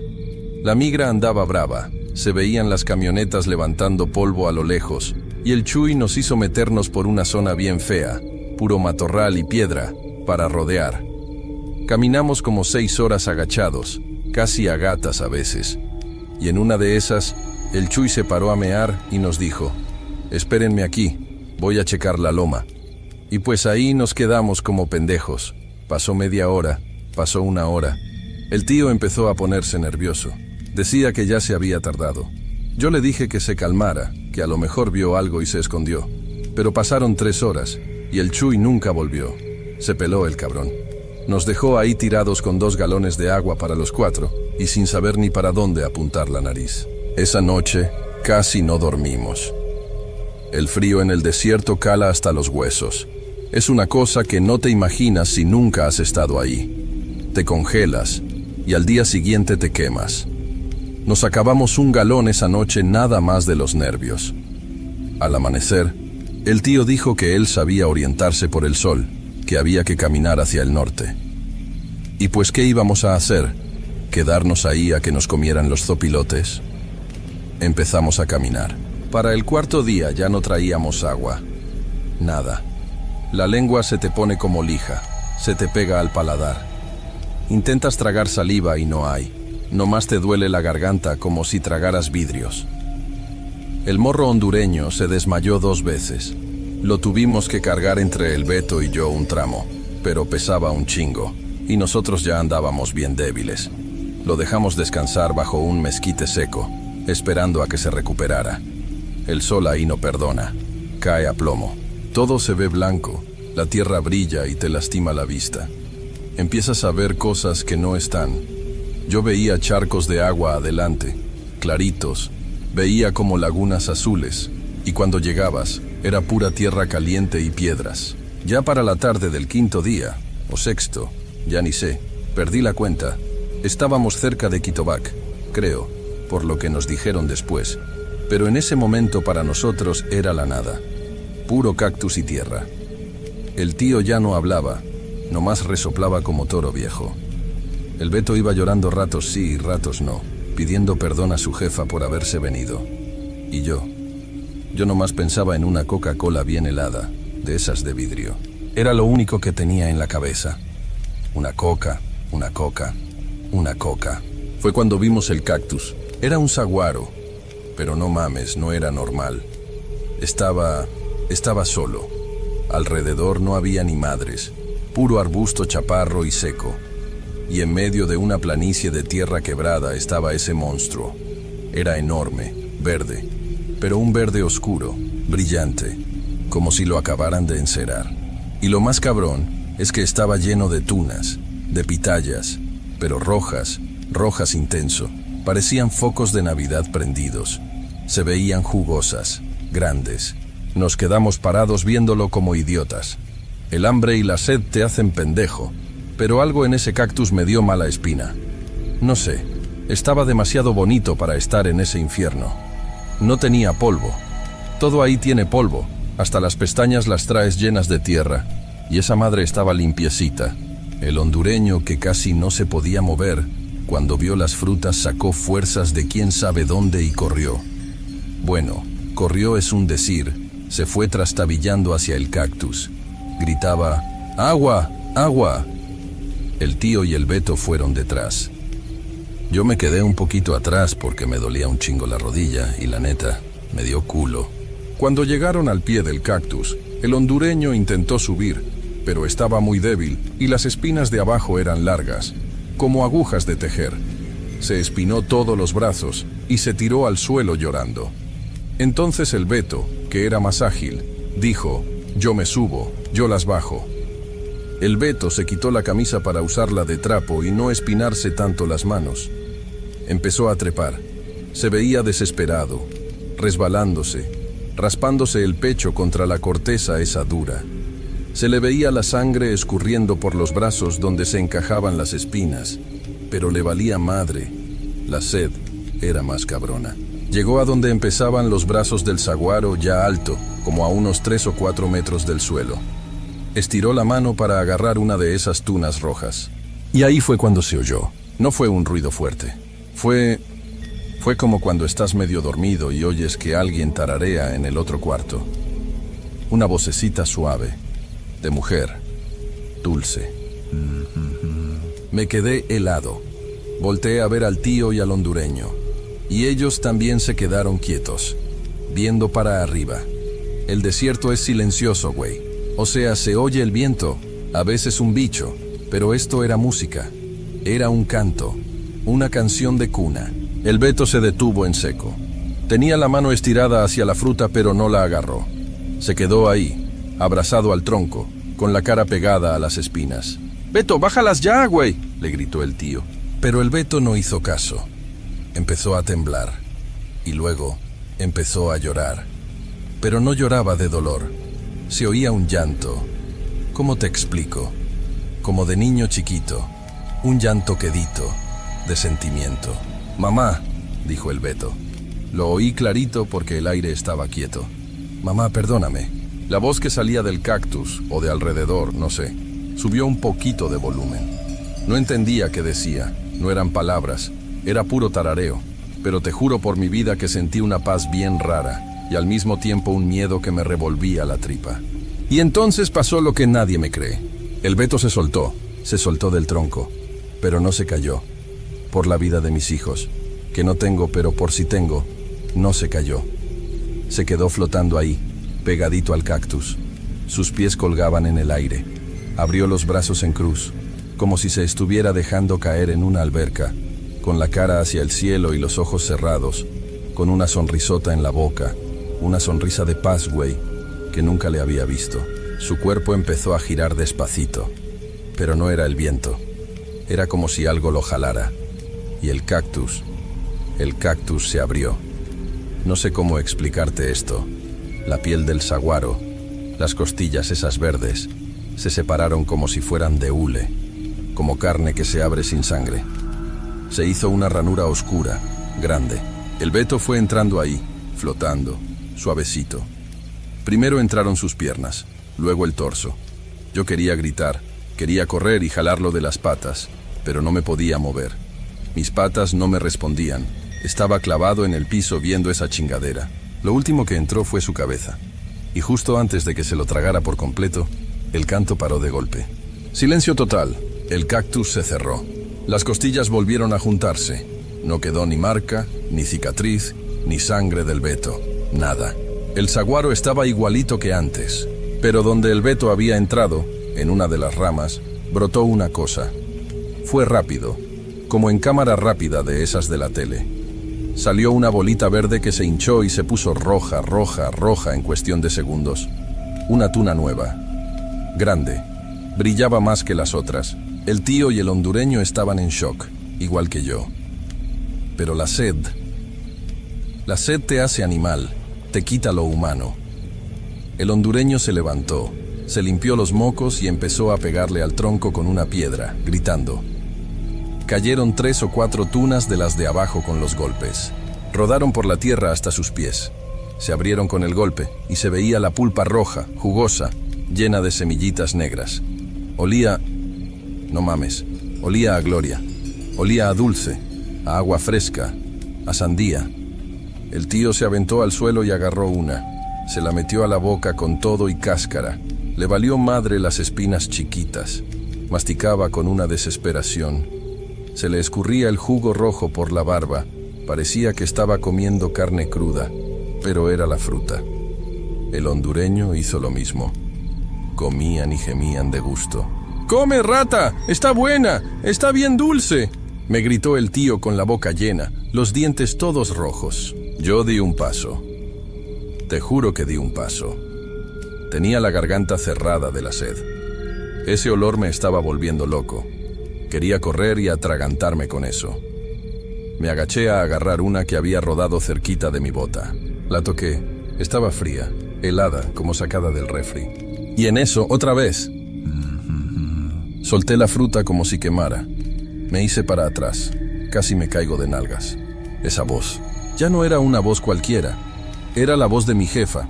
La migra andaba brava, se veían las camionetas levantando polvo a lo lejos, y el Chuy nos hizo meternos por una zona bien fea, puro matorral y piedra, para rodear. Caminamos como 6 horas agachados, casi a gatas a veces, y en una de esas, el Chuy se paró a mear y nos dijo: «Espérenme aquí, voy a checar la loma». Y pues ahí nos quedamos como pendejos. Pasó media hora, pasó 1 hora. El tío empezó a ponerse nervioso. Decía que ya se había tardado. Yo le dije que se calmara, que a lo mejor vio algo y se escondió. Pero pasaron 3 horas, y el Chuy nunca volvió. Se peló el cabrón. Nos dejó ahí tirados con 2 galones de agua para los 4, y sin saber ni para dónde apuntar la nariz. Esa noche casi no dormimos. El frío en el desierto cala hasta los huesos. Es una cosa que no te imaginas si nunca has estado ahí. Te congelas, y al día siguiente te quemas. Nos acabamos 1 galón esa noche nada más de los nervios. Al amanecer, el tío dijo que él sabía orientarse por el sol, que había que caminar hacia el norte. ¿Y pues qué íbamos a hacer? ¿Quedarnos ahí a que nos comieran los zopilotes? Empezamos a caminar. Para el 4.º día ya no traíamos agua. Nada. La lengua se te pone como lija, se te pega al paladar. Intentas tragar saliva y no hay. Nomás te duele la garganta como si tragaras vidrios. El morro hondureño se desmayó 2 veces. Lo tuvimos que cargar entre el Beto y yo un tramo, pero pesaba un chingo, y nosotros ya andábamos bien débiles. Lo dejamos descansar bajo un mezquite seco, esperando a que se recuperara. El sol ahí no perdona, cae a plomo. Todo se ve blanco, la tierra brilla y te lastima la vista. Empiezas a ver cosas que no están. Yo veía charcos de agua adelante, claritos, veía como lagunas azules, y cuando llegabas, era pura tierra caliente y piedras. Ya para la tarde del 5.º día, o 6.º, ya ni sé, perdí la cuenta. Estábamos cerca de Quitobac, creo, por lo que nos dijeron después, pero en ese momento para nosotros era la nada, puro cactus y tierra. El tío ya no hablaba, nomás resoplaba como toro viejo. El Beto iba llorando ratos sí y ratos no, pidiendo perdón a su jefa por haberse venido. Y yo nomás pensaba en una Coca-Cola bien helada, de esas de vidrio. Era lo único que tenía en la cabeza. Una coca, una coca, una coca. Fue cuando vimos el cactus. Era un saguaro, pero no mames, no era normal. Estaba solo. Alrededor no había ni madres, puro arbusto chaparro y seco. Y en medio de una planicie de tierra quebrada estaba ese monstruo. Era enorme, verde, pero un verde oscuro, brillante, como si lo acabaran de encerar. Y lo más cabrón es que estaba lleno de tunas, de pitayas, pero rojas, rojas intenso. Parecían focos de Navidad prendidos. Se veían jugosas, grandes. Nos quedamos parados viéndolo como idiotas. El hambre y la sed te hacen pendejo, pero algo en ese cactus me dio mala espina. No sé, estaba demasiado bonito para estar en ese infierno. No tenía polvo. Todo ahí tiene polvo, hasta las pestañas las traes llenas de tierra, y esa madre estaba limpiecita. El hondureño, que casi no se podía mover, cuando vio las frutas sacó fuerzas de quién sabe dónde y corrió. Bueno, corrió es un decir, se fue trastabillando hacia el cactus. Gritaba, ¡agua! ¡Agua! El tío y el Beto fueron detrás. Yo me quedé un poquito atrás porque me dolía un chingo la rodilla y la neta, me dio culo. Cuando llegaron al pie del cactus, el hondureño intentó subir, pero estaba muy débil y las espinas de abajo eran largas, como agujas de tejer. Se espinó todos los brazos y se tiró al suelo llorando. Entonces el Beto, que era más ágil, dijo, yo me subo, yo las bajo. El Beto se quitó la camisa para usarla de trapo y no espinarse tanto las manos. Empezó a trepar. Se veía desesperado, resbalándose, raspándose el pecho contra la corteza esa dura. Se le veía la sangre escurriendo por los brazos donde se encajaban las espinas, pero le valía madre. La sed era más cabrona. Llegó a donde empezaban los brazos del saguaro ya alto, como a unos 3 o 4 metros del suelo. Estiró la mano para agarrar una de esas tunas rojas. Y ahí fue cuando se oyó. No fue un ruido fuerte. Fue como cuando estás medio dormido y oyes que alguien tararea en el otro cuarto. Una vocecita suave, de mujer, dulce. Me quedé helado. Volteé a ver al tío y al hondureño. Y ellos también se quedaron quietos, viendo para arriba. El desierto es silencioso, güey. O sea, se oye el viento, a veces un bicho, pero esto era música. Era un canto, una canción de cuna. El Beto se detuvo en seco. Tenía la mano estirada hacia la fruta, pero no la agarró. Se quedó ahí, abrazado al tronco, con la cara pegada a las espinas. «Beto, bájalas ya, güey», le gritó el tío. Pero el Beto no hizo caso. Empezó a temblar, y luego empezó a llorar. Pero no lloraba de dolor. Se oía un llanto. ¿Cómo te explico? Como de niño chiquito. Un llanto quedito, de sentimiento. «Mamá», dijo el Beto. Lo oí clarito porque el aire estaba quieto. «Mamá, perdóname». La voz que salía del cactus, o de alrededor, no sé, subió un poquito de volumen. No entendía qué decía, no eran palabras, era puro tarareo, pero te juro por mi vida que sentí una paz bien rara, y al mismo tiempo un miedo que me revolvía la tripa. Y entonces pasó lo que nadie me cree. El Beto se soltó del tronco, pero no se cayó. Por la vida de mis hijos, que no tengo, pero por si tengo, no se cayó. Se quedó flotando ahí, pegadito al cactus. Sus pies colgaban en el aire. Abrió los brazos en cruz, como si se estuviera dejando caer en una alberca, con la cara hacia el cielo y los ojos cerrados, con una sonrisota en la boca, una sonrisa de paz, güey, que nunca le había visto. Su cuerpo empezó a girar despacito, pero no era el viento. Era como si algo lo jalara. Y el cactus se abrió. No sé cómo explicarte esto. La piel del saguaro, las costillas esas verdes, se separaron como si fueran de hule, como carne que se abre sin sangre. Se hizo una ranura oscura, grande. El Beto fue entrando ahí, flotando, suavecito. Primero entraron sus piernas, luego el torso. Yo quería gritar, quería correr y jalarlo de las patas, pero no me podía mover. Mis patas no me respondían. Estaba clavado en el piso viendo esa chingadera. Lo último que entró fue su cabeza. Y justo antes de que se lo tragara por completo, el canto paró de golpe. Silencio total. El cactus se cerró. Las costillas volvieron a juntarse. No quedó ni marca, ni cicatriz, ni sangre del Beto. Nada. El saguaro estaba igualito que antes. Pero donde el Beto había entrado, en una de las ramas, brotó una cosa. Fue rápido, como en cámara rápida de esas de la tele. Salió una bolita verde que se hinchó y se puso roja, roja, roja en cuestión de segundos. Una tuna nueva. Grande. Brillaba más que las otras. El tío y el hondureño estaban en shock, igual que yo. Pero la sed te hace animal, te quita lo humano. El hondureño se levantó, se limpió los mocos y empezó a pegarle al tronco con una piedra, gritando. Cayeron 3 o 4 tunas de las de abajo con los golpes. Rodaron por la tierra hasta sus pies. Se abrieron con el golpe y se veía la pulpa roja, jugosa, llena de semillitas negras. Olía... no mames, olía a gloria. Olía a dulce, a agua fresca, a sandía. El tío se aventó al suelo y agarró una. Se la metió a la boca con todo y cáscara. Le valió madre las espinas chiquitas. Masticaba con una desesperación. Se le escurría el jugo rojo por la barba. Parecía que estaba comiendo carne cruda, pero era la fruta. El hondureño hizo lo mismo. Comían y gemían de gusto. ¡Come, rata! ¡Está buena! ¡Está bien dulce!, me gritó el tío con la boca llena, los dientes todos rojos. Yo di un paso. Te juro que di un paso. Tenía la garganta cerrada de la sed. Ese olor me estaba volviendo loco. Quería correr y atragantarme con eso. Me agaché a agarrar una que había rodado cerquita de mi bota. La toqué. Estaba fría, helada, como sacada del refri. Y en eso, otra vez. Solté la fruta como si quemara. Me hice para atrás. Casi me caigo de nalgas. Esa voz. Ya no era una voz cualquiera. Era la voz de mi jefa.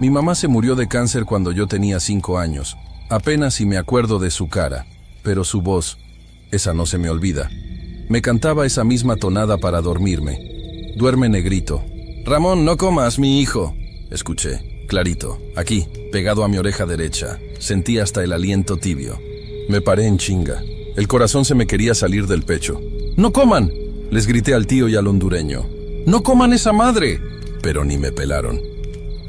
Mi mamá se murió de cáncer cuando yo tenía 5 años. Apenas si me acuerdo de su cara. Pero su voz, esa no se me olvida. Me cantaba esa misma tonada para dormirme. Duerme, negrito. Ramón, no comas, mi hijo. Escuché, clarito, aquí, pegado a mi oreja derecha. Sentí hasta el aliento tibio. Me paré en chinga. El corazón se me quería salir del pecho. ¡No coman!, les grité al tío y al hondureño. ¡No coman esa madre! Pero ni me pelaron.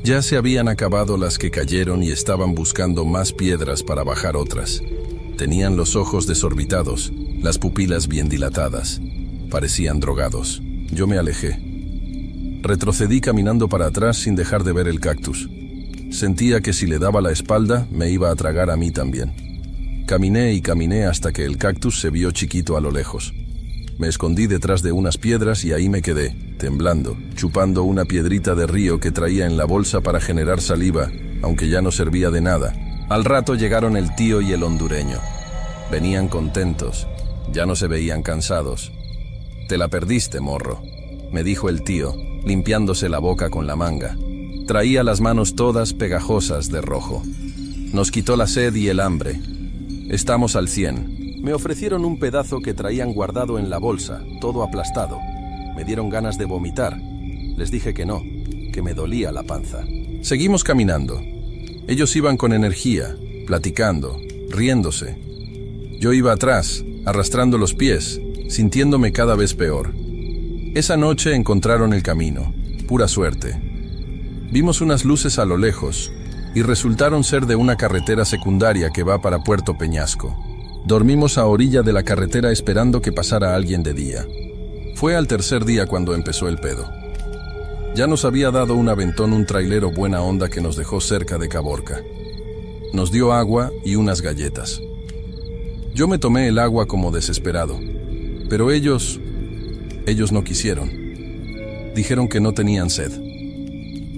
Ya se habían acabado las que cayeron y estaban buscando más piedras para bajar otras. Tenían los ojos desorbitados, las pupilas bien dilatadas. Parecían drogados. Yo me alejé. Retrocedí caminando para atrás sin dejar de ver el cactus. Sentía que si le daba la espalda, me iba a tragar a mí también. Caminé y caminé hasta que el cactus se vio chiquito a lo lejos. Me escondí detrás de unas piedras y ahí me quedé, temblando, chupando una piedrita de río que traía en la bolsa para generar saliva, aunque ya no servía de nada. Al rato llegaron el tío y el hondureño. Venían contentos, ya no se veían cansados. «Te la perdiste, morro», me dijo el tío, limpiándose la boca con la manga. Traía las manos todas pegajosas de rojo. Nos quitó la sed y el hambre. Estamos al 100. Me ofrecieron un pedazo que traían guardado en la bolsa, todo aplastado. Me dieron ganas de vomitar. Les dije que no, que me dolía la panza. Seguimos caminando. Ellos iban con energía, platicando, riéndose. Yo iba atrás, arrastrando los pies, sintiéndome cada vez peor. Esa noche encontraron el camino, pura suerte. Vimos unas luces a lo lejos y resultaron ser de una carretera secundaria que va para Puerto Peñasco. Dormimos a orilla de la carretera esperando que pasara alguien de día. Fue al tercer día cuando empezó el pedo. Ya nos había dado un aventón un trailero buena onda que nos dejó cerca de Caborca. Nos dio agua y unas galletas. Yo me tomé el agua como desesperado, pero ellos no quisieron. Dijeron que no tenían sed,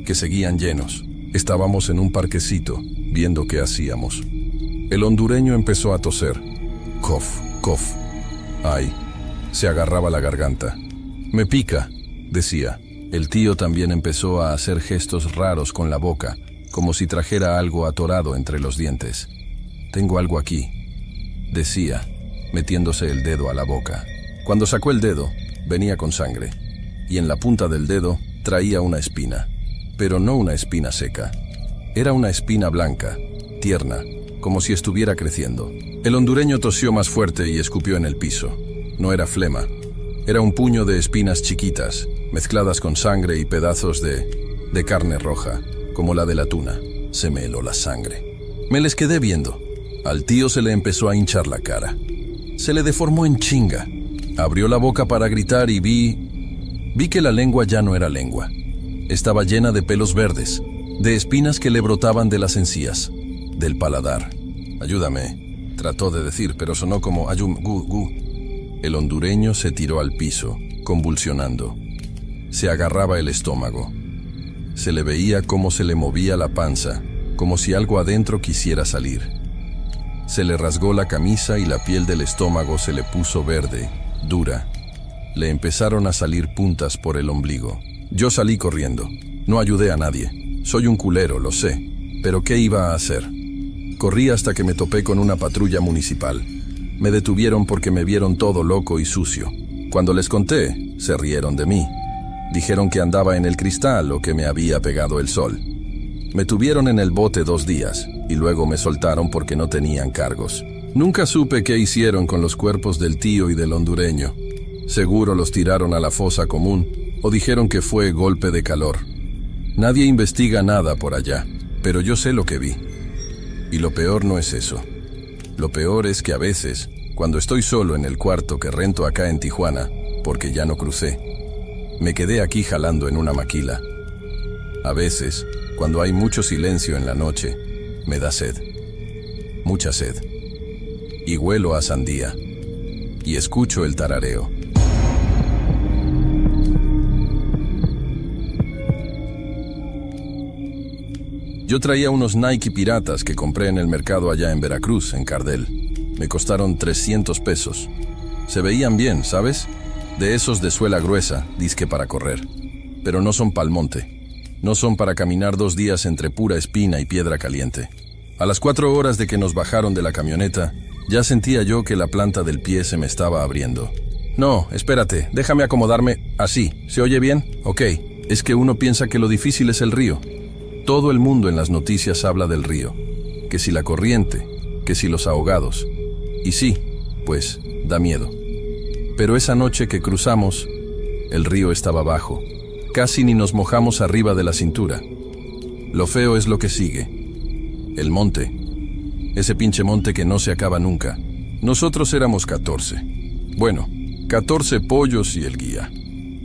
que seguían llenos. Estábamos en un parquecito, viendo qué hacíamos. El hondureño empezó a toser. Cof, cof. Ay, se agarraba la garganta. Me pica, decía. El tío también empezó a hacer gestos raros con la boca, como si trajera algo atorado entre los dientes. Tengo algo aquí, decía, metiéndose el dedo a la boca. Cuando sacó el dedo, venía con sangre, y en la punta del dedo traía una espina, pero no una espina seca. Era una espina blanca, tierna, como si estuviera creciendo. El hondureño tosió más fuerte y escupió en el piso. No era flema, era un puño de espinas chiquitas, mezcladas con sangre y pedazos de carne roja, como la de la tuna. Se me heló la sangre. Me les quedé viendo. Al tío se le empezó a hinchar la cara. Se le deformó en chinga. Abrió la boca para gritar y vi que la lengua ya no era lengua. Estaba llena de pelos verdes, de espinas que le brotaban de las encías, del paladar. Ayúdame, trató de decir, pero sonó como gu. El hondureño se tiró al piso, convulsionando. Se agarraba el estómago. Se le veía cómo se le movía la panza, como si algo adentro quisiera salir. Se le rasgó la camisa y la piel del estómago se le puso verde, dura. Le empezaron a salir puntas por el ombligo. Yo salí corriendo. No ayudé a nadie. Soy un culero, lo sé. Pero ¿qué iba a hacer? Corrí hasta que me topé con una patrulla municipal. Me detuvieron porque me vieron todo loco y sucio. Cuando les conté, se rieron de mí. Dijeron que andaba en el cristal o que me había pegado el sol. Me tuvieron en el bote 2 días y luego me soltaron porque no tenían cargos. Nunca supe qué hicieron con los cuerpos del tío y del hondureño. Seguro los tiraron a la fosa común o dijeron que fue golpe de calor. Nadie investiga nada por allá, pero yo sé lo que vi. Y lo peor no es eso. Lo peor es que a veces, cuando estoy solo en el cuarto que rento acá en Tijuana, porque ya no crucé, me quedé aquí jalando en una maquila. A veces, cuando hay mucho silencio en la noche, me da sed. Mucha sed. Y huelo a sandía. Y escucho el tarareo. Yo traía unos Nike piratas que compré en el mercado allá en Veracruz, en Cardel. Me costaron 300 pesos. Se veían bien, ¿sabes? De esos de suela gruesa, disque para correr. Pero no son pa'l monte. No son para caminar 2 días entre pura espina y piedra caliente. A las 4 horas de que nos bajaron de la camioneta, ya sentía yo que la planta del pie se me estaba abriendo. No, espérate, déjame acomodarme. Así, ¿se oye bien? Ok. Es que uno piensa que lo difícil es el río. Todo el mundo en las noticias habla del río. Que si la corriente, que si los ahogados. Y sí, pues, da miedo. Pero esa noche que cruzamos, el río estaba bajo. Casi ni nos mojamos arriba de la cintura. Lo feo es lo que sigue. El monte. Ese pinche monte que no se acaba nunca. Nosotros éramos 14. Bueno, 14 pollos y el guía.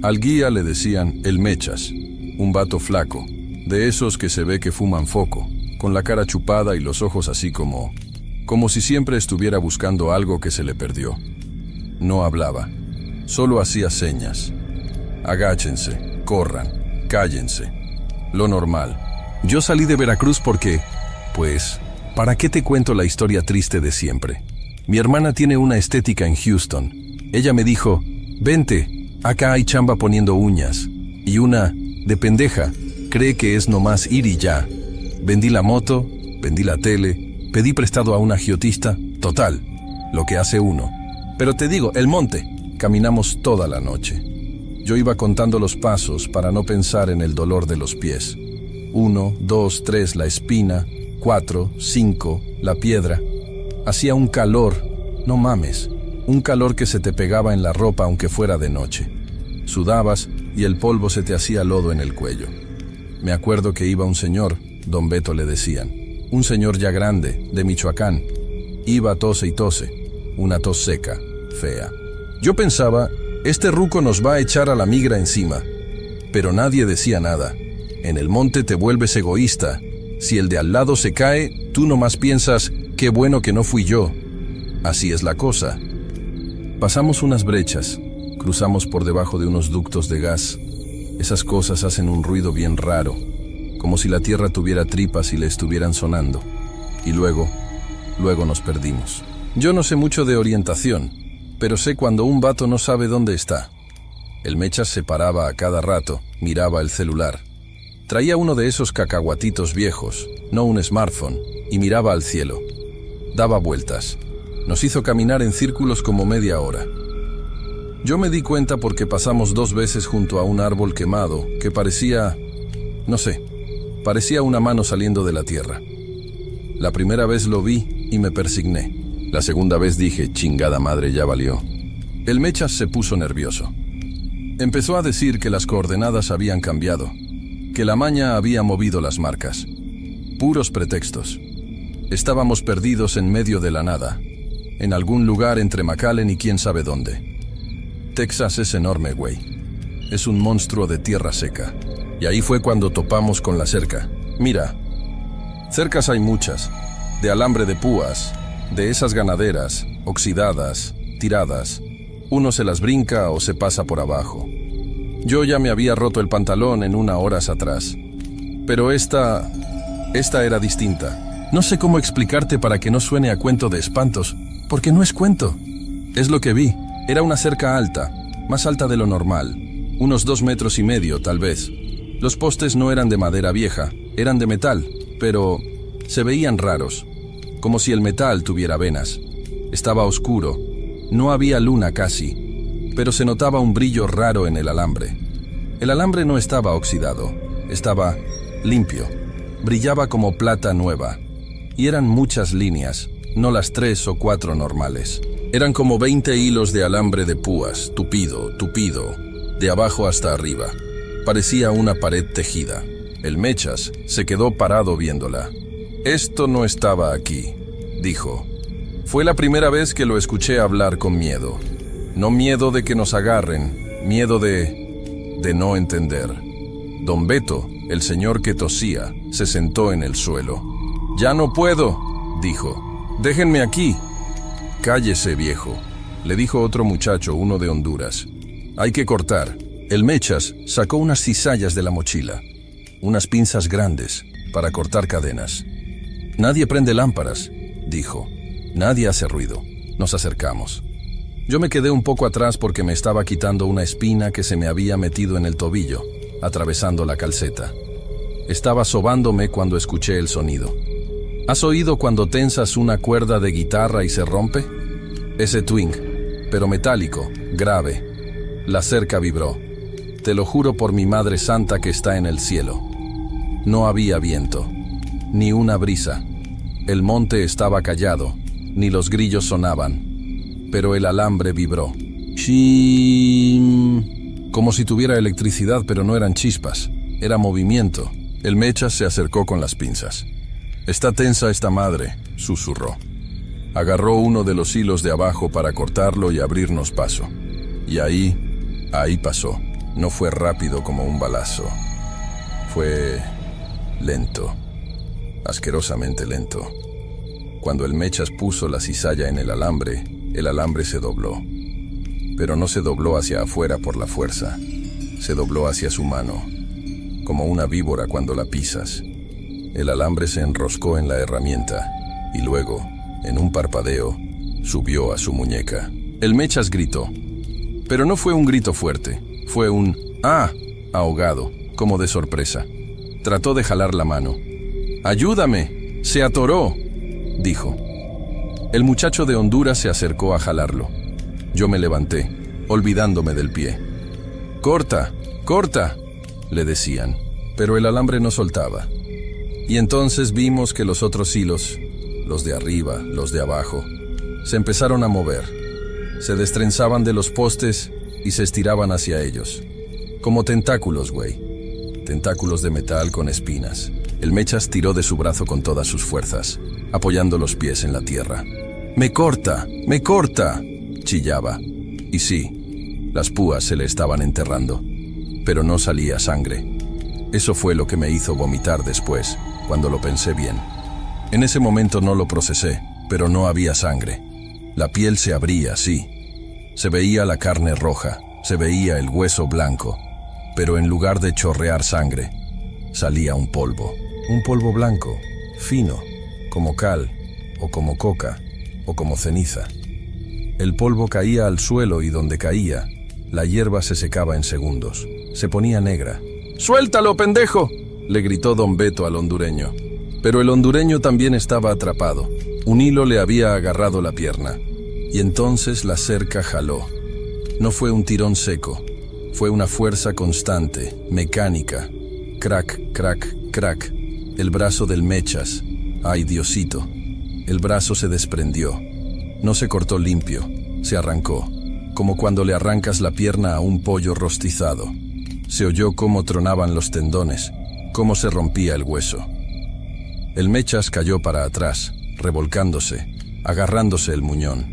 Al guía le decían el Mechas, un vato flaco, de esos que se ve que fuman foco, con la cara chupada y los ojos así como si siempre estuviera buscando algo que se le perdió. No hablaba, solo hacía señas. Agáchense, corran, cállense. Lo normal. Yo salí de Veracruz porque, pues, ¿para qué te cuento la historia triste de siempre? Mi hermana tiene una estética en Houston. Ella me dijo, vente, acá hay chamba poniendo uñas. Y una, de pendeja, cree que es nomás ir y ya. Vendí la moto, vendí la tele, pedí prestado a un agiotista, total, lo que hace uno. Pero te digo, el monte, caminamos toda la noche. Yo iba contando los pasos para no pensar en el dolor de los pies. 1, 2, 3, la espina, 4, 5, la piedra. Hacía un calor, no mames, un calor que se te pegaba en la ropa aunque fuera de noche. Sudabas y el polvo se te hacía lodo en el cuello. Me acuerdo que iba un señor, Don Beto le decían, un señor ya grande, de Michoacán. Iba tose y tose, una tos seca, fea. Yo pensaba, este ruco nos va a echar a la migra encima. Pero nadie decía nada. En el monte te vuelves egoísta. Si el de al lado se cae, tú nomás piensas, qué bueno que no fui yo. Así es la cosa. Pasamos unas brechas, cruzamos por debajo de unos ductos de gas. Esas cosas hacen un ruido bien raro, como si la tierra tuviera tripas y le estuvieran sonando. Y luego nos perdimos. Yo no sé mucho de orientación, pero sé cuando un vato no sabe dónde está. El Mechas se paraba a cada rato, miraba el celular. Traía uno de esos cacahuatitos viejos, no un smartphone, y miraba al cielo. Daba vueltas. Nos hizo caminar en círculos como media hora. Yo me di cuenta porque pasamos 2 veces junto a un árbol quemado que parecía, no sé, parecía una mano saliendo de la tierra. La primera vez lo vi y me persigné. La segunda vez dije, chingada madre, ya valió. El Mechas se puso nervioso. Empezó a decir que las coordenadas habían cambiado, que la maña había movido las marcas. Puros pretextos. Estábamos perdidos en medio de la nada, en algún lugar entre McAllen y quién sabe dónde. Texas es enorme, güey. Es un monstruo de tierra seca. Y ahí fue cuando topamos con la cerca. Mira, cercas hay muchas, de alambre de púas, de esas ganaderas, oxidadas, tiradas. Uno se las brinca o se pasa por abajo. Yo ya me había roto el pantalón en 1 hora atrás. Pero esta era distinta. No sé cómo explicarte para que no suene a cuento de espantos, porque no es cuento. Es lo que vi. Era una cerca alta, más alta de lo normal. Unos 2,5 metros, tal vez. Los postes no eran de madera vieja, eran de metal, pero se veían raros, como si el metal tuviera venas. Estaba oscuro, no había luna casi, pero se notaba un brillo raro en el alambre. El alambre no estaba oxidado, estaba limpio, brillaba como plata nueva, y eran muchas líneas, no las 3 o 4 normales. Eran como 20 hilos de alambre de púas, tupido, de abajo hasta arriba. Parecía una pared tejida. El Mechas se quedó parado viéndola. Esto no estaba aquí, dijo. Fue la primera vez que lo escuché hablar con miedo. No miedo de que nos agarren, miedo de no entender. Don Beto, el señor que tosía, se sentó en el suelo. Ya no puedo, dijo. Déjenme aquí. Cállese, viejo, le dijo otro muchacho, uno de Honduras. Hay que cortar. El Mechas sacó unas cizallas de la mochila, unas pinzas grandes para cortar cadenas. Nadie prende lámparas, dijo. Nadie hace ruido. Nos acercamos. Yo me quedé un poco atrás porque me estaba quitando una espina que se me había metido en el tobillo, atravesando la calceta. Estaba sobándome cuando escuché el sonido. ¿Has oído cuando tensas una cuerda de guitarra y se rompe? Ese twing, pero metálico, grave. La cerca vibró. Te lo juro por mi Madre Santa que está en el cielo. No había viento, ni una brisa. El monte estaba callado, ni los grillos sonaban. Pero el alambre vibró. ¡Shim! Como si tuviera electricidad, pero no eran chispas. Era movimiento. El Mechas se acercó con las pinzas. Está tensa esta madre, susurró. Agarró uno de los hilos de abajo para cortarlo y abrirnos paso. Y ahí pasó. No fue rápido como un balazo. Fue lento, asquerosamente lento. Cuando el Mechas puso la cizalla en el alambre se dobló. Pero no se dobló hacia afuera por la fuerza. Se dobló hacia su mano, como una víbora cuando la pisas. El alambre se enroscó en la herramienta y luego, en un parpadeo, subió a su muñeca. El Mechas gritó, pero no fue un grito fuerte, fue un ¡ah! Ahogado, como de sorpresa. Trató de jalar la mano. ¡Ayúdame! ¡Se atoró!, dijo. El muchacho de Honduras se acercó a jalarlo. Yo me levanté, olvidándome del pie. ¡Corta! ¡Corta!, le decían, pero el alambre no soltaba. Y entonces vimos que los otros hilos, los de arriba, los de abajo, se empezaron a mover. Se destrenzaban de los postes y se estiraban hacia ellos. Como tentáculos, güey. tentáculos de metal con espinas. El Mechas tiró de su brazo con todas sus fuerzas, apoyando los pies en la tierra. ¡Me corta! ¡Me corta!, chillaba. Y sí, las púas se le estaban enterrando, pero no salía sangre. Eso fue lo que me hizo vomitar después, cuando lo pensé bien. En ese momento no lo procesé, pero no había sangre. La piel se abría, sí. Se veía la carne roja, se veía el hueso blanco, pero en lugar de chorrear sangre, salía un polvo blanco, fino, como cal, o como coca, o como ceniza. El polvo caía al suelo y donde caía, la hierba se secaba en segundos, se ponía negra. ¡Suéltalo, pendejo!, le gritó don Beto al hondureño. Pero el hondureño también estaba atrapado. Un hilo le había agarrado la pierna, y entonces la cerca jaló. No fue un tirón seco, fue una fuerza constante, mecánica. Crack, crack, crack. El brazo del Mechas. ¡Ay, Diosito! El brazo se desprendió. No se cortó limpio, se arrancó, como cuando le arrancas la pierna a un pollo rostizado. Se oyó cómo tronaban los tendones, cómo se rompía el hueso. El Mechas cayó para atrás, revolcándose, agarrándose el muñón.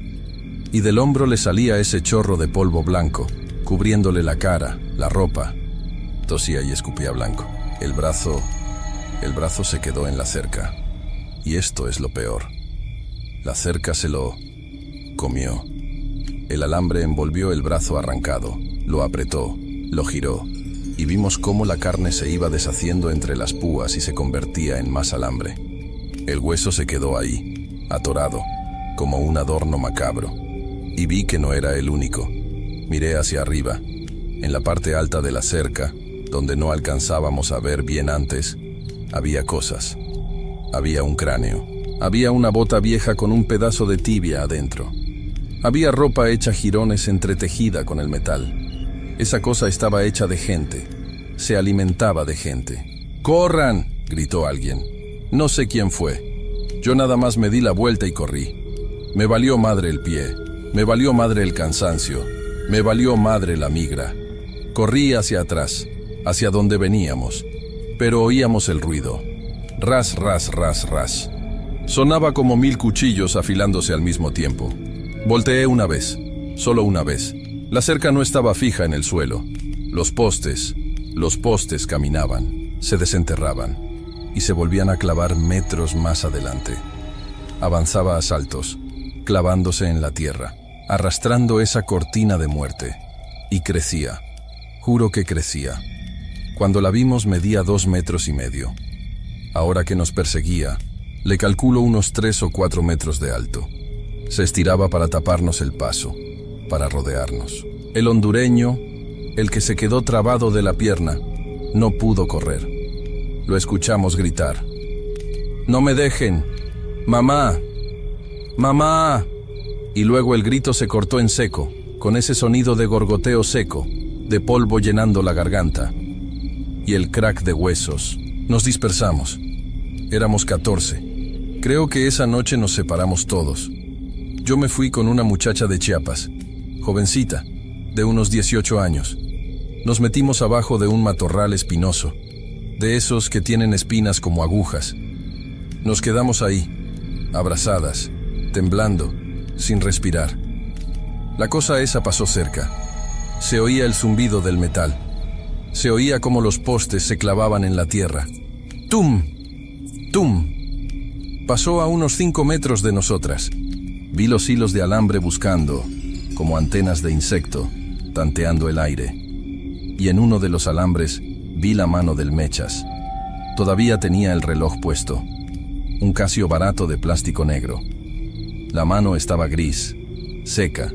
Y del hombro le salía ese chorro de polvo blanco, cubriéndole la cara, la ropa. Tosía y escupía blanco. El brazo se quedó en la cerca. Y esto es lo peor. La cerca se lo comió. El alambre envolvió el brazo arrancado, lo apretó, lo giró, y vimos cómo la carne se iba deshaciendo entre las púas y se convertía en más alambre. El hueso se quedó ahí, atorado, como un adorno macabro, y vi que no era el único. Miré hacia arriba, en la parte alta de la cerca, donde no alcanzábamos a ver bien antes, había cosas. Había un cráneo, había una bota vieja con un pedazo de tibia adentro. Había ropa hecha jirones entretejida con el metal. Esa cosa estaba hecha de gente, se alimentaba de gente. ¡Corran!, gritó alguien. No sé quién fue. Yo nada más me di la vuelta y corrí. Me valió madre el pie, me valió madre el cansancio, me valió madre la migra. Corrí hacia atrás, hacia donde veníamos, pero oíamos el ruido. Ras, ras, ras, ras. Sonaba como 1000 cuchillos afilándose al mismo tiempo. Volteé una vez, solo una vez. La cerca no estaba fija en el suelo. Los postes caminaban, se desenterraban y se volvían a clavar metros más adelante. Avanzaba a saltos, clavándose en la tierra, arrastrando esa cortina de muerte. Y crecía, juro que crecía. Cuando la vimos medía 2,5 metros. Ahora que nos perseguía, le calculo unos 3 o 4 metros de alto. Se estiraba para taparnos el paso, para rodearnos. El hondureño, el que se quedó trabado de la pierna, no pudo correr. Lo escuchamos gritar. ¡No me dejen! ¡Mamá! ¡Mamá! Y luego el grito se cortó en seco, con ese sonido de gorgoteo seco, de polvo llenando la garganta. Y el crack de huesos. Nos dispersamos. Éramos 14. Creo que esa noche nos separamos todos. Yo me fui con una muchacha de Chiapas, jovencita, de unos 18 años. Nos metimos abajo de un matorral espinoso, de esos que tienen espinas como agujas. Nos quedamos ahí, abrazadas, temblando, sin respirar. La cosa esa pasó cerca. Se oía el zumbido del metal. Se oía como los postes se clavaban en la tierra. ¡Tum! ¡Tum! Pasó a unos 5 metros de nosotras. Vi los hilos de alambre buscando, como antenas de insecto, tanteando el aire. Y en uno de los alambres vi la mano del Mechas. Todavía tenía el reloj puesto, un Casio barato de plástico negro. La mano estaba gris, seca,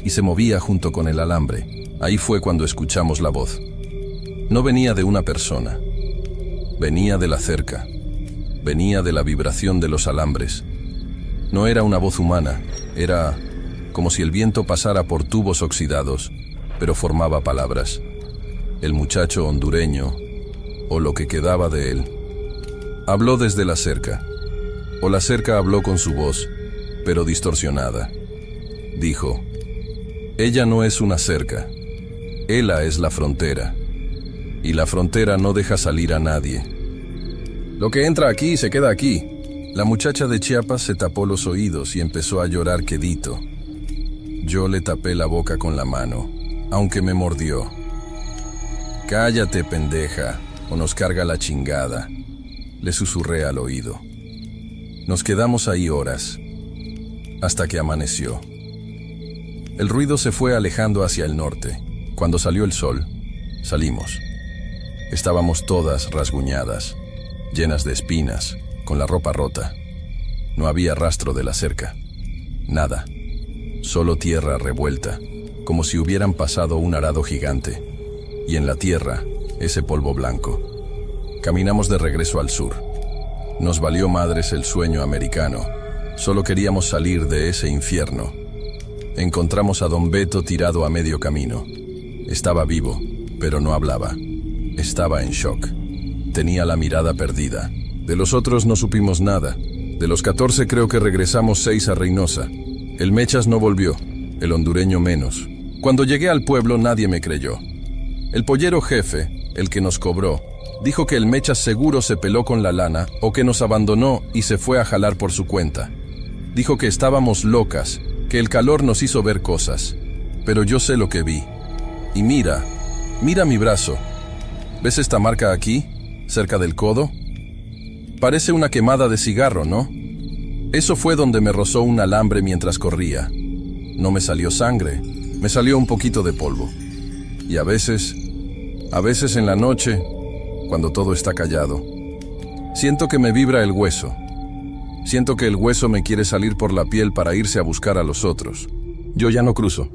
y se movía junto con el alambre. Ahí fue cuando escuchamos la voz. No venía de una persona, venía de la cerca, venía de la vibración de los alambres. No era una voz humana, era como si el viento pasara por tubos oxidados, pero formaba palabras. El muchacho hondureño, o lo que quedaba de él, habló desde la cerca, o la cerca habló con su voz, pero distorsionada. Dijo, ella no es una cerca, ella es la frontera. Y la frontera no deja salir a nadie. Lo que entra aquí se queda aquí. La muchacha de Chiapas se tapó los oídos y empezó a llorar quedito. Yo le tapé la boca con la mano, aunque me mordió. Cállate, pendeja, o nos carga la chingada, le susurré al oído. Nos quedamos ahí horas, hasta que amaneció. El ruido se fue alejando hacia el norte. Cuando salió el sol, salimos. Estábamos todas rasguñadas, llenas de espinas, con la ropa rota. No había rastro de la cerca. Nada. Solo tierra revuelta, como si hubieran pasado un arado gigante. Y en la tierra, ese polvo blanco. Caminamos de regreso al sur. Nos valió madres el sueño americano. Solo queríamos salir de ese infierno. Encontramos a don Beto tirado a medio camino. Estaba vivo, pero no hablaba. Estaba en shock. Tenía la mirada perdida. De los otros no supimos nada. De los 14 creo que regresamos 6 a Reynosa. El Mechas no volvió, el hondureño menos. Cuando llegué al pueblo nadie me creyó. El pollero jefe, el que nos cobró, dijo que el Mechas seguro se peló con la lana o que nos abandonó y se fue a jalar por su cuenta. Dijo que estábamos locas, que el calor nos hizo ver cosas. Pero yo sé lo que vi. Y mira mi brazo. ¿Ves esta marca aquí, cerca del codo? Parece una quemada de cigarro, ¿no? Eso fue donde me rozó un alambre mientras corría. No me salió sangre, me salió un poquito de polvo. Y a veces en la noche, cuando todo está callado, siento que me vibra el hueso. Siento que el hueso me quiere salir por la piel para irse a buscar a los otros. Yo ya no cruzo.